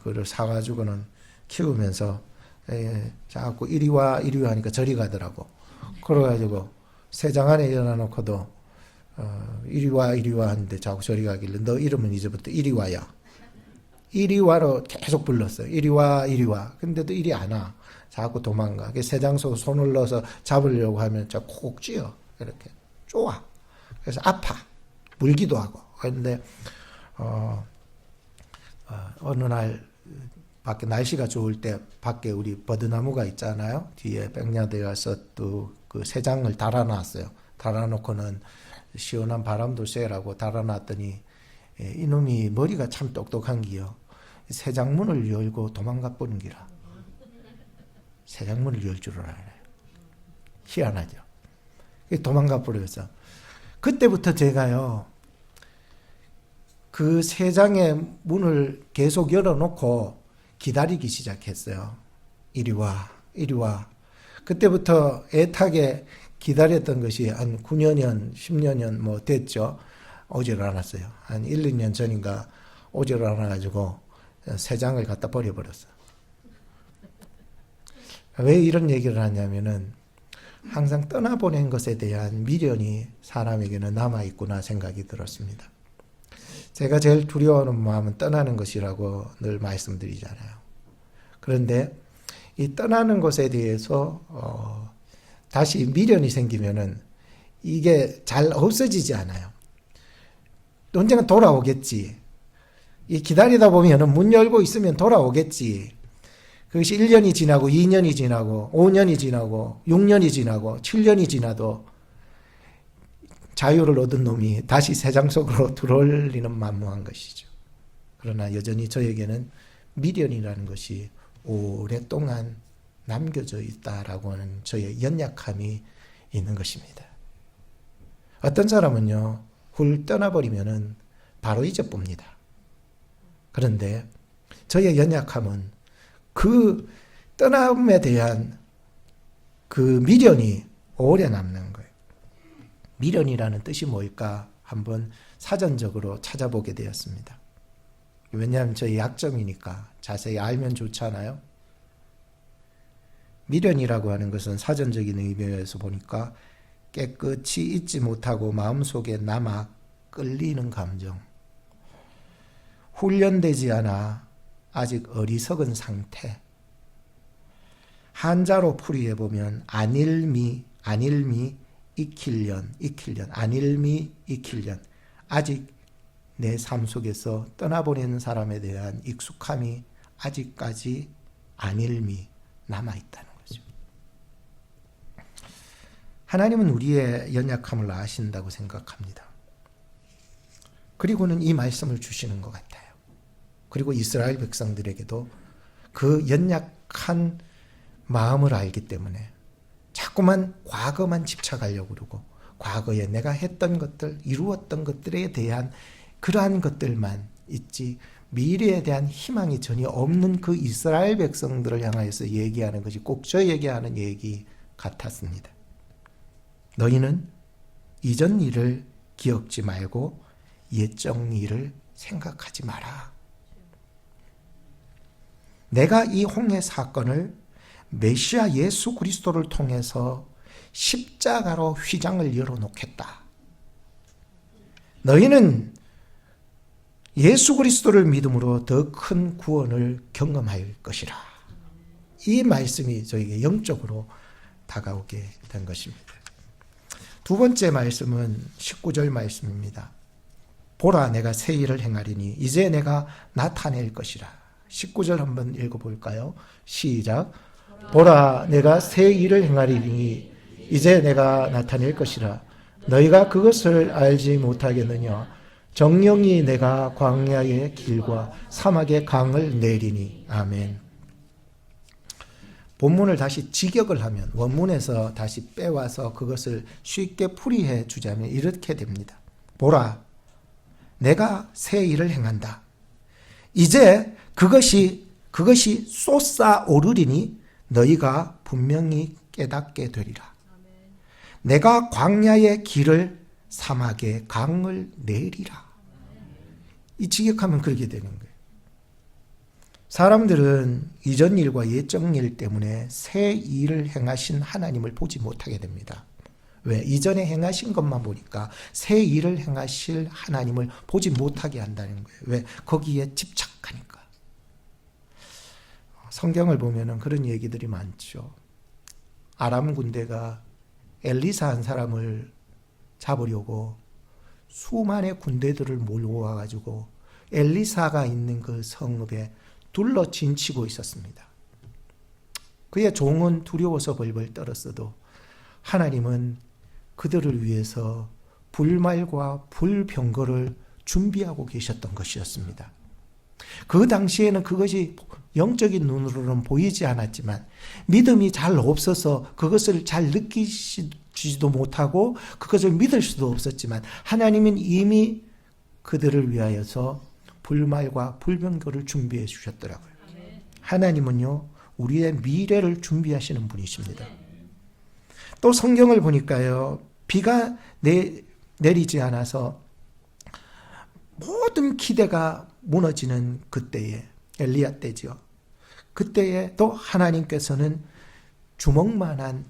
그걸 사가지고는 키우면서 자꾸 이리 와 하니까 저리 가더라고. 그래가지고 새장 안에 열어놓고도 이리 와 하는데 자꾸 저리 가길래 너 이름은 이제부터 이리 와야. 이리 와로 계속 불렀어요. 이리 와. 근데도 이리 안 와. 자꾸 도망가. 새장 속 손을 넣어서 잡으려고 하면 자꾸 콕 쥐어. 이렇게 쪼아. 그래서 아파. 물기도 하고. 그런데 어느 날 밖에 날씨가 좋을 때 밖에 우리 버드나무가 있잖아요. 뒤에 백야대와서 또 그 세 장을 달아놨어요. 달아놓고는 시원한 바람도 쐬라고 달아놨더니 이놈이 머리가 참 똑똑한 기요. 세 장 문을 열고 도망가 버린 기라. 세 장 문을 열 줄을 알아요. 희한하죠. 도망가 버려서 그때부터 제가요 그 세 장의 문을 계속 열어놓고 기다리기 시작했어요. 이리 와, 이리 와. 그때부터 애타게 기다렸던 것이 한 9년, 10년 뭐 됐죠. 오지를 않았어요. 한 1, 2년 전인가 오지를 않아가지고 세 장을 갖다 버려버렸어요. 왜 이런 얘기를 하냐면은 항상 떠나보낸 것에 대한 미련이 사람에게는 남아있구나 생각이 들었습니다. 제가 제일 두려워하는 마음은 떠나는 것이라고 늘 말씀드리잖아요. 그런데 이 떠나는 것에 대해서 다시 미련이 생기면은 이게 잘 없어지지 않아요. 언젠가 돌아오겠지. 이 기다리다 보면은 문 열고 있으면 돌아오겠지. 그것이 1년이 지나고 2년이 지나고 5년이 지나고 6년이 지나고 7년이 지나도 자유를 얻은 놈이 다시 세상 속으로 들어올 리는 만무한 것이죠. 그러나 여전히 저에게는 미련이라는 것이 오랫동안 남겨져 있다라고 하는 저의 연약함이 있는 것입니다. 어떤 사람은요, 훌 떠나버리면은 바로 잊어봅니다. 그런데 저의 연약함은 그 떠남에 대한 그 미련이 오래 남는 거예요. 미련이라는 뜻이 뭘까 한번 사전적으로 찾아보게 되었습니다. 왜냐하면 저희 약점이니까 자세히 알면 좋잖아요. 미련이라고 하는 것은 사전적인 의미에서 보니까 깨끗이 잊지 못하고 마음속에 남아 끌리는 감정, 훈련되지 않아 아직 어리석은 상태. 한자로 풀이해 보면 안일미, 익힐련, 안일미, 익힐련. 아직 내 삶 속에서 떠나보내는 사람에 대한 익숙함이 아직까지 안일미 남아있다는 거죠. 하나님은 우리의 연약함을 아신다고 생각합니다. 그리고는 이 말씀을 주시는 것 같아요. 그리고 이스라엘 백성들에게도 그 연약한 마음을 알기 때문에 자꾸만 과거만 집착하려고 그러고 과거에 내가 했던 것들, 이루었던 것들에 대한 그러한 것들만 있지 미래에 대한 희망이 전혀 없는 그 이스라엘 백성들을 향하여서 얘기하는 것이 꼭 저에게 하는 얘기 같았습니다. 너희는 이전 일을 기억지 말고 옛적 일을 생각하지 마라. 내가 이 홍해 사건을 메시아 예수 그리스도를 통해서 십자가로 휘장을 열어놓겠다. 너희는 예수 그리스도를 믿음으로 더 큰 구원을 경험할 것이라. 이 말씀이 저에게 영적으로 다가오게 된 것입니다. 두 번째 말씀은 19절 말씀입니다. 보라, 내가 새 일을 행하리니 이제 내가 나타낼 것이라. 19절 한번 읽어볼까요? 시작. 보라, 내가 새 일을 행하리니 이제 내가 나타낼 것이라. 너희가 그것을 알지 못하겠느냐? 정령이 내가 광야의 길과 사막의 강을 내리니. 아멘. 본문을 다시 직역을 하면, 원문에서 다시 빼와서 그것을 쉽게 풀이해 주자면 이렇게 됩니다. 보라, 내가 새 일을 행한다. 이제 그것이 솟아오르리니 너희가 분명히 깨닫게 되리라. 내가 광야의 길을 사막의 강을 내리라. 이 직역하면 그렇게 되는 거예요. 사람들은 이전 일과 옛적 일 때문에 새 일을 행하신 하나님을 보지 못하게 됩니다. 왜? 이전에 행하신 것만 보니까 새 일을 행하실 하나님을 보지 못하게 한다는 거예요. 왜? 거기에 집착하니까. 성경을 보면은 그런 얘기들이 많죠. 아람 군대가 엘리사 한 사람을 잡으려고 수만의 군대들을 몰고와 가지고 엘리사가 있는 그 성읍에 둘러 진치고 있었습니다. 그의 종은 두려워서 벌벌 떨었어도 하나님은 그들을 위해서 불말과 불병거를 준비하고 계셨던 것이었습니다. 그 당시에는 그것이 영적인 눈으로는 보이지 않았지만 믿음이 잘 없어서 그것을 잘 느끼지도 못하고 그것을 믿을 수도 없었지만 하나님은 이미 그들을 위하여서 불말과 불병거를 준비해 주셨더라고요. 하나님은요, 우리의 미래를 준비하시는 분이십니다. 또 성경을 보니까요, 비가 내리지 않아서 모든 기대가 무너지는 그때에, 엘리야 때죠. 그때에 또 하나님께서는 주먹만한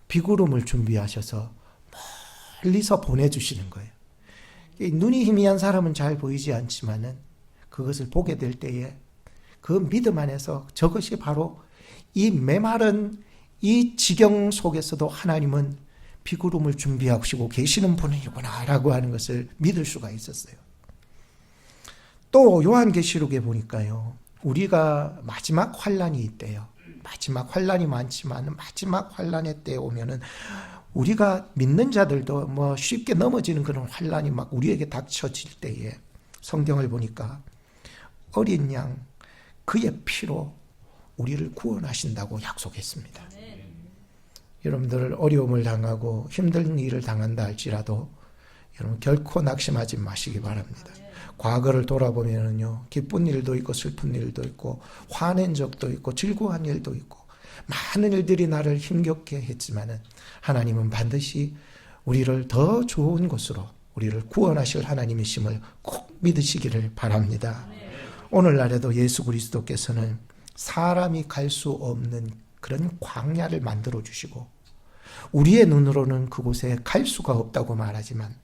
비구름을 준비하셔서 멀리서 보내주시는 거예요. 눈이 희미한 사람은 잘 보이지 않지만은 그것을 보게 될 때에 그 믿음 안에서 저것이 바로 이 메마른 이 지경 속에서도 하나님은 비구름을 준비하시고 계시는 분이구나 라고 하는 것을 믿을 수가 있었어요. 또 요한계시록에 보니까요, 우리가 마지막 환란이 있대요. 마지막 환란이 많지만 마지막 환란의 때에 오면은 우리가 믿는 자들도 뭐 쉽게 넘어지는 그런 환란이 막 우리에게 닥쳐질 때에 성경을 보니까 어린 양 그의 피로 우리를 구원하신다고 약속했습니다. 여러분들 어려움을 당하고 힘든 일을 당한다 할지라도 여러분 결코 낙심하지 마시기 바랍니다. 과거를 돌아보면은요, 기쁜 일도 있고 슬픈 일도 있고 화낸 적도 있고 즐거운 일도 있고 많은 일들이 나를 힘겹게 했지만은 하나님은 반드시 우리를 더 좋은 곳으로 우리를 구원하실 하나님이심을 꼭 믿으시기를 바랍니다. 오늘날에도 예수 그리스도께서는 사람이 갈 수 없는 그런 광야를 만들어 주시고 우리의 눈으로는 그곳에 갈 수가 없다고 말하지만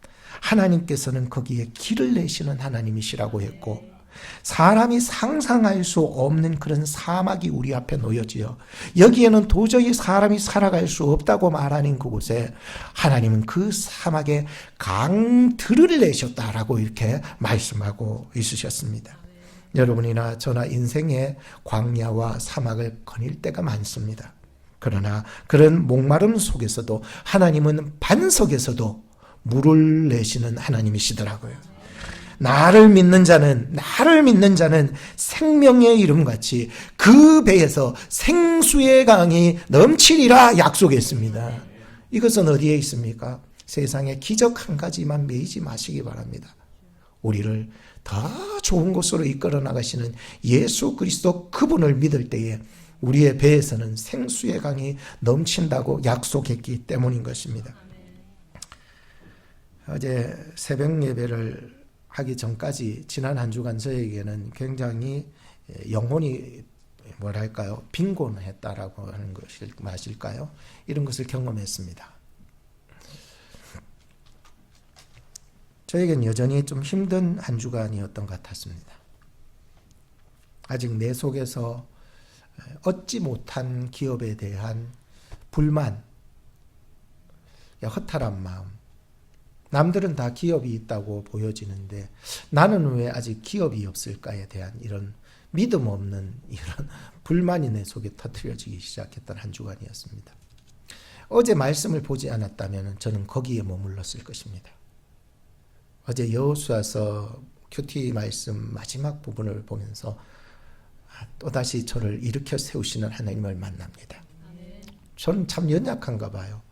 하나님께서는 거기에 길을 내시는 하나님이시라고 했고 사람이 상상할 수 없는 그런 사막이 우리 앞에 놓여지어 여기에는 도저히 사람이 살아갈 수 없다고 말하는 그곳에 하나님은 그 사막에 강들을 내셨다라고 이렇게 말씀하고 있으셨습니다. 여러분이나 저나 인생의 광야와 사막을 거닐 때가 많습니다. 그러나 그런 목마름 속에서도 하나님은 반석에서도 물을 내시는 하나님이시더라고요. 나를 믿는 자는 생명의 이름같이 그 배에서 생수의 강이 넘치리라 약속했습니다. 이것은 어디에 있습니까? 세상에 기적 한 가지만 매이지 마시기 바랍니다. 우리를 더 좋은 곳으로 이끌어 나가시는 예수 그리스도 그분을 믿을 때에 우리의 배에서는 생수의 강이 넘친다고 약속했기 때문인 것입니다. 어제 새벽 예배를 하기 전까지 지난 한 주간 저에게는 굉장히 영혼이 뭐랄까요, 빈곤했다라고 하는 것일 맞을까요? 이런 것을 경험했습니다. 저에겐 여전히 좀 힘든 한 주간이었던 것 같았습니다. 아직 내 속에서 얻지 못한 기업에 대한 불만, 허탈한 마음. 남들은 다 기업이 있다고 보여지는데 나는 왜 아직 기업이 없을까에 대한 이런 믿음 없는 이런 불만이 내 속에 터뜨려지기 시작했던 한 주간이었습니다. 어제 말씀을 보지 않았다면 저는 거기에 머물렀을 것입니다. 어제 여호수아서 큐티 말씀 마지막 부분을 보면서 또다시 저를 일으켜 세우시는 하나님을 만납니다. 저는 참 연약한가 봐요.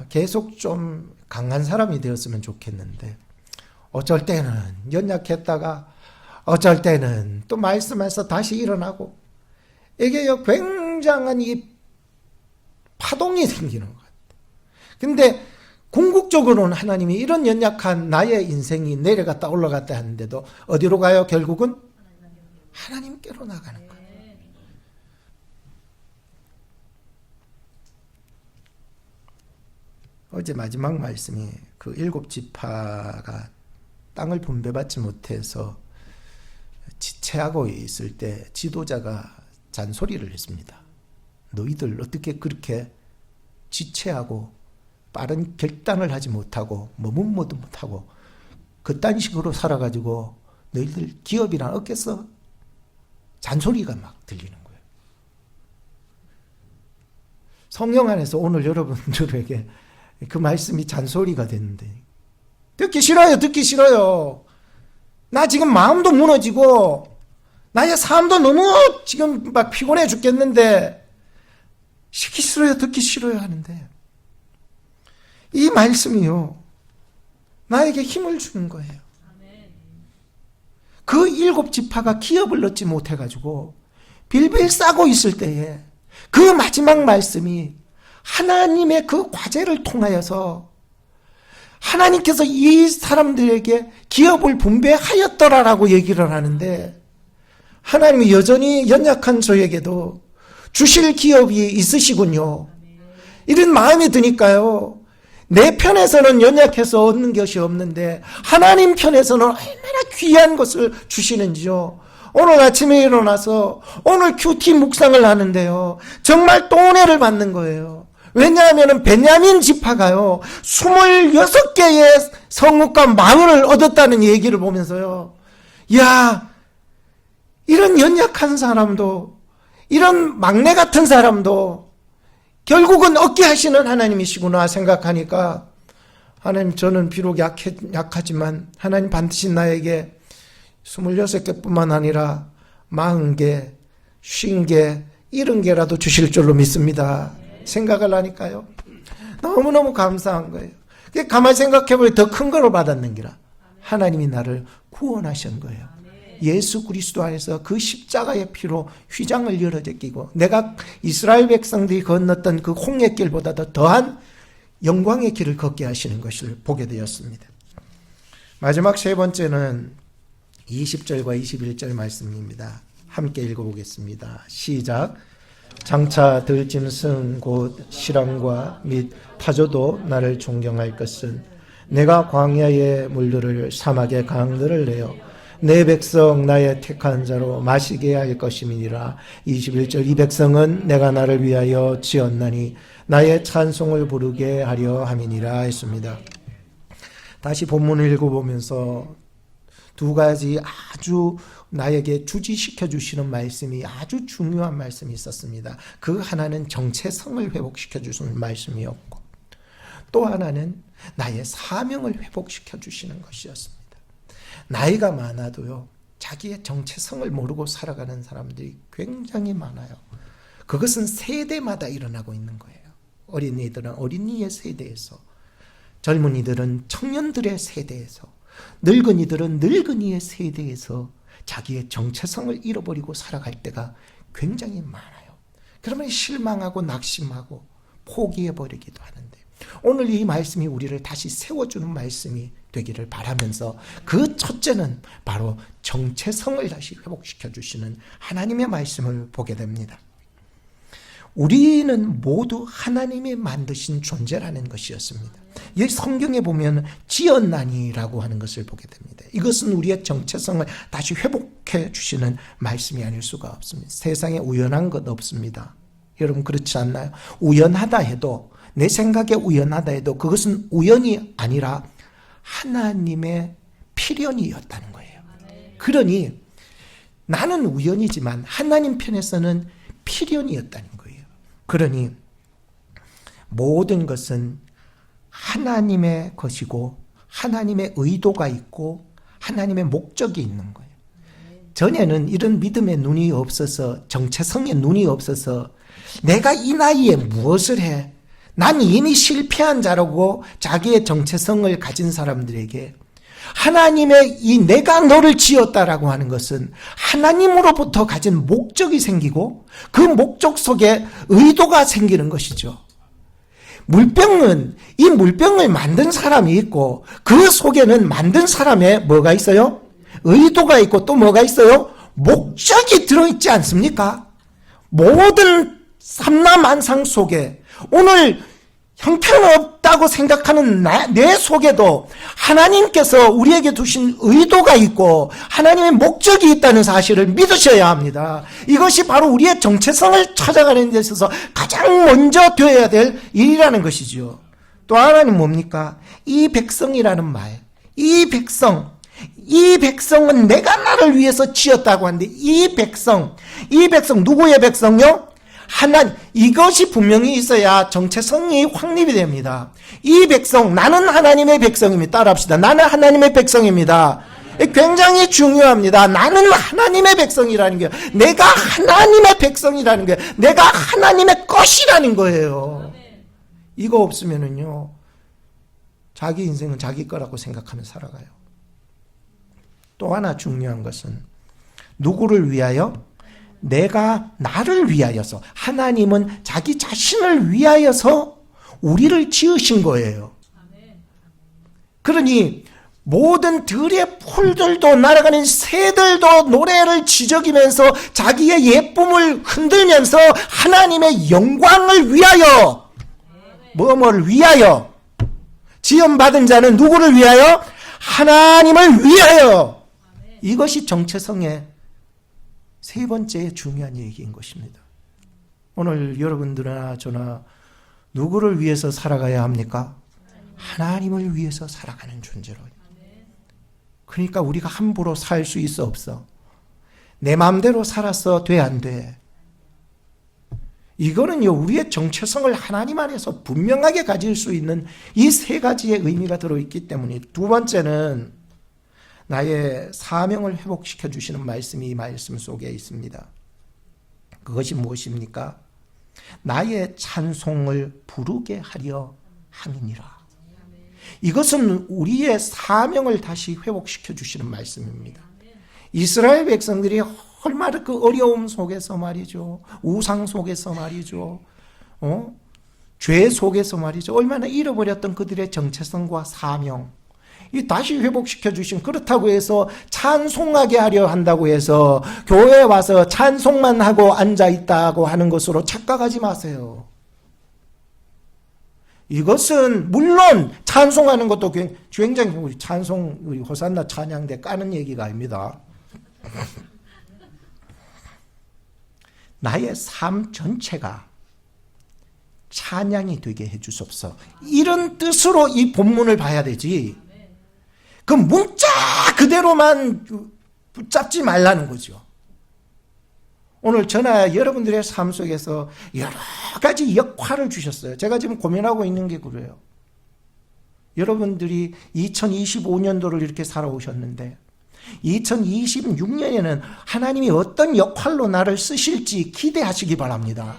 계속 좀 강한 사람이 되었으면 좋겠는데 어쩔 때는 연약했다가 어쩔 때는 또 말씀에서 다시 일어나고 이게 굉장한 이 파동이 생기는 것 같아요. 근데 궁극적으로는 하나님이 이런 연약한 나의 인생이 내려갔다 올라갔다 하는데도 어디로 가요? 결국은 하나님께로 나가는 거예요. 어제 마지막 말씀이 그 7지파가 땅을 분배받지 못해서 지체하고 있을 때 지도자가 잔소리를 했습니다. 너희들 어떻게 그렇게 지체하고 빠른 결단을 하지 못하고 머뭇머뭇 못하고 그딴 식으로 살아가지고 너희들 기업이나 얻겠어? 잔소리가 막 들리는 거예요. 성령 안에서 오늘 여러분들에게 그 말씀이 잔소리가 됐는데 듣기 싫어요. 듣기 싫어요. 나 지금 마음도 무너지고 나의 삶도 너무 지금 막 피곤해 죽겠는데 듣기 싫어요. 듣기 싫어요 하는데 이 말씀이요 나에게 힘을 주는 거예요. 그 7지파가 기업을 얻지 못해가지고 빌빌 싸고 있을 때에 그 마지막 말씀이 하나님의 그 과제를 통하여서 하나님께서 이 사람들에게 기업을 분배하였더라라고 얘기를 하는데 하나님이 여전히 연약한 저에게도 주실 기업이 있으시군요. 이런 마음이 드니까요. 내 편에서는 연약해서 얻는 것이 없는데 하나님 편에서는 얼마나 귀한 것을 주시는지요. 오늘 아침에 일어나서 오늘 큐티 묵상을 하는데요. 정말 또 은혜를 받는 거예요. 왜냐하면 베냐민 지파가요. 26개의 성읍과 마을을 얻었다는 얘기를 보면서요. 야, 이런 연약한 사람도 이런 막내 같은 사람도 결국은 얻게 하시는 하나님이시구나 생각하니까 하나님 저는 비록 약하지만 하나님 반드시 나에게 26개뿐만 아니라 40개, 50개, 70개라도 주실 줄로 믿습니다. 생각을 하니까요. 너무너무 감사한 거예요. 가만히 생각해보니 더 큰 거로 받았는 기라. 하나님이 나를 구원하신 거예요. 예수 그리스도 안에서 그 십자가의 피로 휘장을 열어제끼고 내가 이스라엘 백성들이 건넜던 그 홍해길보다도 더한 영광의 길을 걷게 하시는 것을 보게 되었습니다. 마지막 세 번째는 20절과 21절 말씀입니다. 함께 읽어보겠습니다. 시작. 장차 들짐승 곧 실랑과 및 타조도 나를 존경할 것은 내가 광야의 물들을 사막의 강들을 내어 내 백성 나의 택한 자로 마시게 할 것임이니라. 21절 이 백성은 내가 나를 위하여 지었나니 나의 찬송을 부르게 하려 함이니라 했습니다. 다시 본문을 읽어보면서 두 가지 아주 나에게 주지시켜 주시는 말씀이 아주 중요한 말씀이 있었습니다. 그 하나는 정체성을 회복시켜 주시는 말씀이었고 또 하나는 나의 사명을 회복시켜 주시는 것이었습니다. 나이가 많아도요, 자기의 정체성을 모르고 살아가는 사람들이 굉장히 많아요. 그것은 세대마다 일어나고 있는 거예요. 어린이들은 어린이의 세대에서, 젊은이들은 청년들의 세대에서, 늙은이들은 늙은이의 세대에서 자기의 정체성을 잃어버리고 살아갈 때가 굉장히 많아요. 그러면 실망하고 낙심하고 포기해버리기도 하는데 오늘 이 말씀이 우리를 다시 세워주는 말씀이 되기를 바라면서 그 첫째는 바로 정체성을 다시 회복시켜 주시는 하나님의 말씀을 보게 됩니다. 우리는 모두 하나님이 만드신 존재라는 것이었습니다. 이 성경에 보면 지었나니라고 하는 것을 보게 됩니다. 이것은 우리의 정체성을 다시 회복해 주시는 말씀이 아닐 수가 없습니다. 세상에 우연한 것 없습니다. 여러분 그렇지 않나요? 우연하다 해도 내 생각에 우연하다 해도 그것은 우연이 아니라 하나님의 필연이었다는 거예요. 그러니 나는 우연이지만 하나님 편에서는 필연이었다는 거예요. 그러니 모든 것은 하나님의 것이고 하나님의 의도가 있고 하나님의 목적이 있는 거예요. 전에는 이런 믿음의 눈이 없어서 정체성의 눈이 없어서 내가 이 나이에 무엇을 해? 난 이미 실패한 자라고 자기의 정체성을 가진 사람들에게 하나님의 이 내가 너를 지었다라고 하는 것은 하나님으로부터 가진 목적이 생기고 그 목적 속에 의도가 생기는 것이죠. 물병은 이 물병을 만든 사람이 있고 그 속에는 만든 사람의 뭐가 있어요? 의도가 있고 또 뭐가 있어요? 목적이 들어있지 않습니까? 모든 삼라만상 속에 오늘 형편없다고 생각하는 내 속에도 하나님께서 우리에게 두신 의도가 있고 하나님의 목적이 있다는 사실을 믿으셔야 합니다. 이것이 바로 우리의 정체성을 찾아가는 데 있어서 가장 먼저 되어야 될 일이라는 것이죠. 또 하나는 뭡니까? 이 백성이라는 말, 이 백성은 내가 나를 위해서 지었다고 하는데 이 백성 누구의 백성요? 하나님, 이것이 분명히 있어야 정체성이 확립이 됩니다. 이 백성, 나는 하나님의 백성입니다. 따라합시다. 나는 하나님의 백성입니다. 굉장히 중요합니다. 나는 하나님의 백성이라는 게, 내가 하나님의 백성이라는 게, 내가 하나님의 것이라는 거예요. 이거 없으면은요, 자기 인생은 자기 거라고 생각하며 살아가요. 또 하나 중요한 것은 누구를 위하여? 내가 나를 위하여서, 하나님은 자기 자신을 위하여서 우리를 지으신 거예요. 그러니 모든 들의 풀들도, 날아가는 새들도 노래를 지저귀면서 자기의 예쁨을 흔들면서 하나님의 영광을 위하여, 뭐뭐를 위하여, 지음받은 자는 누구를 위하여? 하나님을 위하여. 이것이 정체성의 세 번째 중요한 얘기인 것입니다. 오늘 여러분들이나 저나 누구를 위해서 살아가야 합니까? 하나님을 위해서 살아가는 존재로. 그러니까 우리가 함부로 살 수 있어 없어? 내 마음대로 살았어 돼 안 돼? 이거는요, 우리의 정체성을 하나님 안에서 분명하게 가질 수 있는 이 세 가지의 의미가 들어있기 때문에, 두 번째는 나의 사명을 회복시켜 주시는 말씀이 이 말씀 속에 있습니다. 그것이 무엇입니까? 나의 찬송을 부르게 하려 함이니라. 이것은 우리의 사명을 다시 회복시켜 주시는 말씀입니다. 이스라엘 백성들이 얼마나 그 어려움 속에서 말이죠, 우상 속에서 말이죠, 죄 속에서 말이죠, 얼마나 잃어버렸던 그들의 정체성과 사명, 이 다시 회복시켜 주신, 그렇다고 해서 찬송하게 하려 한다고 해서 교회에 와서 찬송만 하고 앉아 있다고 하는 것으로 착각하지 마세요. 이것은 물론 찬송하는 것도 굉장히, 우리 찬송, 우리 호산나 찬양대 까는 얘기가 아닙니다. 나의 삶 전체가 찬양이 되게 해주옵소서, 이런 뜻으로 이 본문을 봐야 되지, 그 문자 그대로만 붙잡지 말라는 거죠. 오늘 저나 여러분들의 삶 속에서 여러 가지 역할을 주셨어요. 제가 지금 고민하고 있는 게 그래요. 여러분들이 2025년도를 이렇게 살아오셨는데 2026년에는 하나님이 어떤 역할로 나를 쓰실지 기대하시기 바랍니다.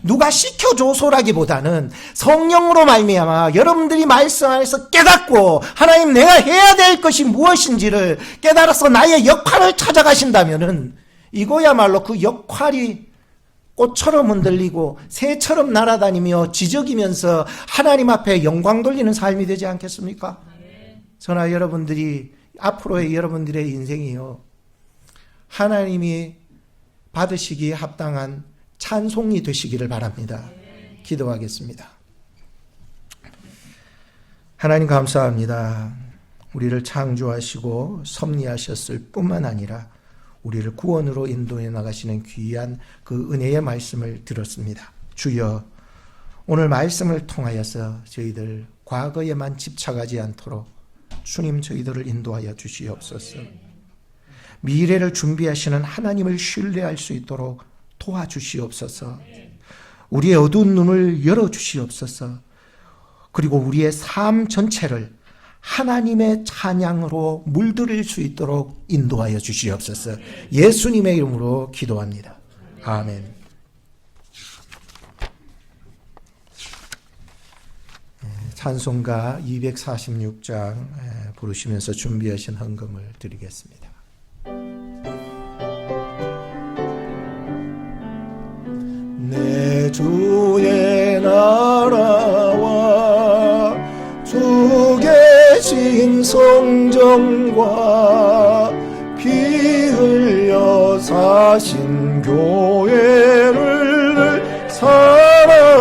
누가 시켜줘서라기보다는 성령으로 말미암아 여러분들이 말씀 안에서 깨닫고, 하나님 내가 해야 될 것이 무엇인지를 깨달아서 나의 역할을 찾아가신다면은, 이거야말로 그 역할이 꽃처럼 흔들리고 새처럼 날아다니며 지저귀면서 하나님 앞에 영광 돌리는 삶이 되지 않겠습니까? 저나 여러분들이, 앞으로의 여러분들의 인생이요, 하나님이 받으시기에 합당한 찬송이 되시기를 바랍니다. 기도하겠습니다. 하나님 감사합니다. 우리를 창조하시고 섭리하셨을 뿐만 아니라 우리를 구원으로 인도해 나가시는 귀한 그 은혜의 말씀을 들었습니다. 주여, 오늘 말씀을 통하여서 저희들 과거에만 집착하지 않도록 주님 저희들을 인도하여 주시옵소서. 미래를 준비하시는 하나님을 신뢰할 수 있도록 도와주시옵소서. 우리의 어두운 눈을 열어주시옵소서. 그리고 우리의 삶 전체를 하나님의 찬양으로 물들일 수 있도록 인도하여 주시옵소서. 예수님의 이름으로 기도합니다. 아멘. 찬송가 246장 부르시면서 준비하신 헌금을 드리겠습니다. 내 주의 나라와 주 계신 성전과 피 흘려 사신 교회를 사랑합니다.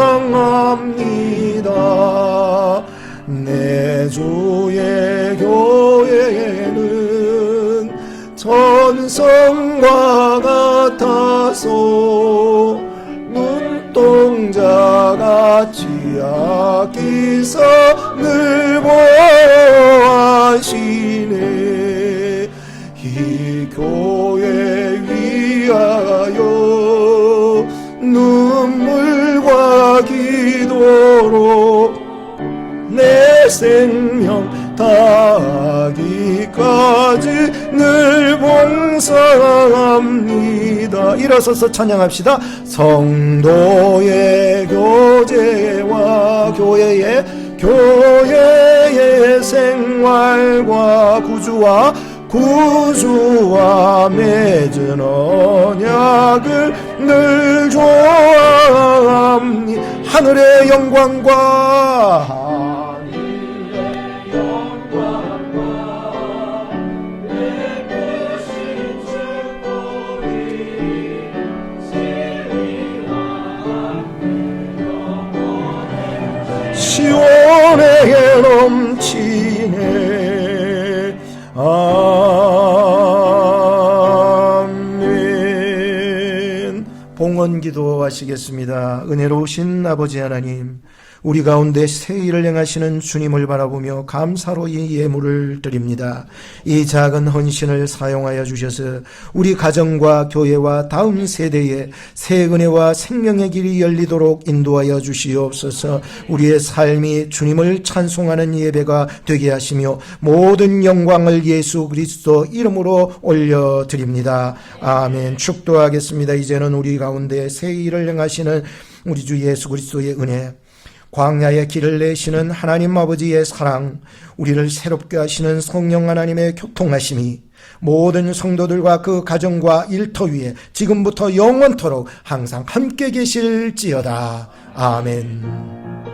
내 주의 교회는 전성과 같아서 눈동자같이 아끼사 늘 보호하시네. 이 교회 위하여 생명 다하기까지 늘 봉사합니다. 일어서서 찬양합시다. 성도의 교제와 교회의 생활과 구주와 맺은 언약을 늘 좋아합니다. 하늘의 영광과 시온에 넘치네. 아멘. 봉헌 기도하시겠습니다. 은혜로우신 아버지 하나님, 우리 가운데 새 일을 행하시는 주님을 바라보며 감사로 이 예물을 드립니다. 이 작은 헌신을 사용하여 주셔서 우리 가정과 교회와 다음 세대에 새 은혜와 생명의 길이 열리도록 인도하여 주시옵소서. 우리의 삶이 주님을 찬송하는 예배가 되게 하시며 모든 영광을 예수 그리스도 이름으로 올려드립니다. 아멘. 축도하겠습니다. 이제는 우리 가운데 새 일을 행하시는 우리 주 예수 그리스도의 은혜, 광야의 길을 내시는 하나님 아버지의 사랑, 우리를 새롭게 하시는 성령 하나님의 교통하심이 모든 성도들과 그 가정과 일터 위에 지금부터 영원토록 항상 함께 계실지어다. 아멘.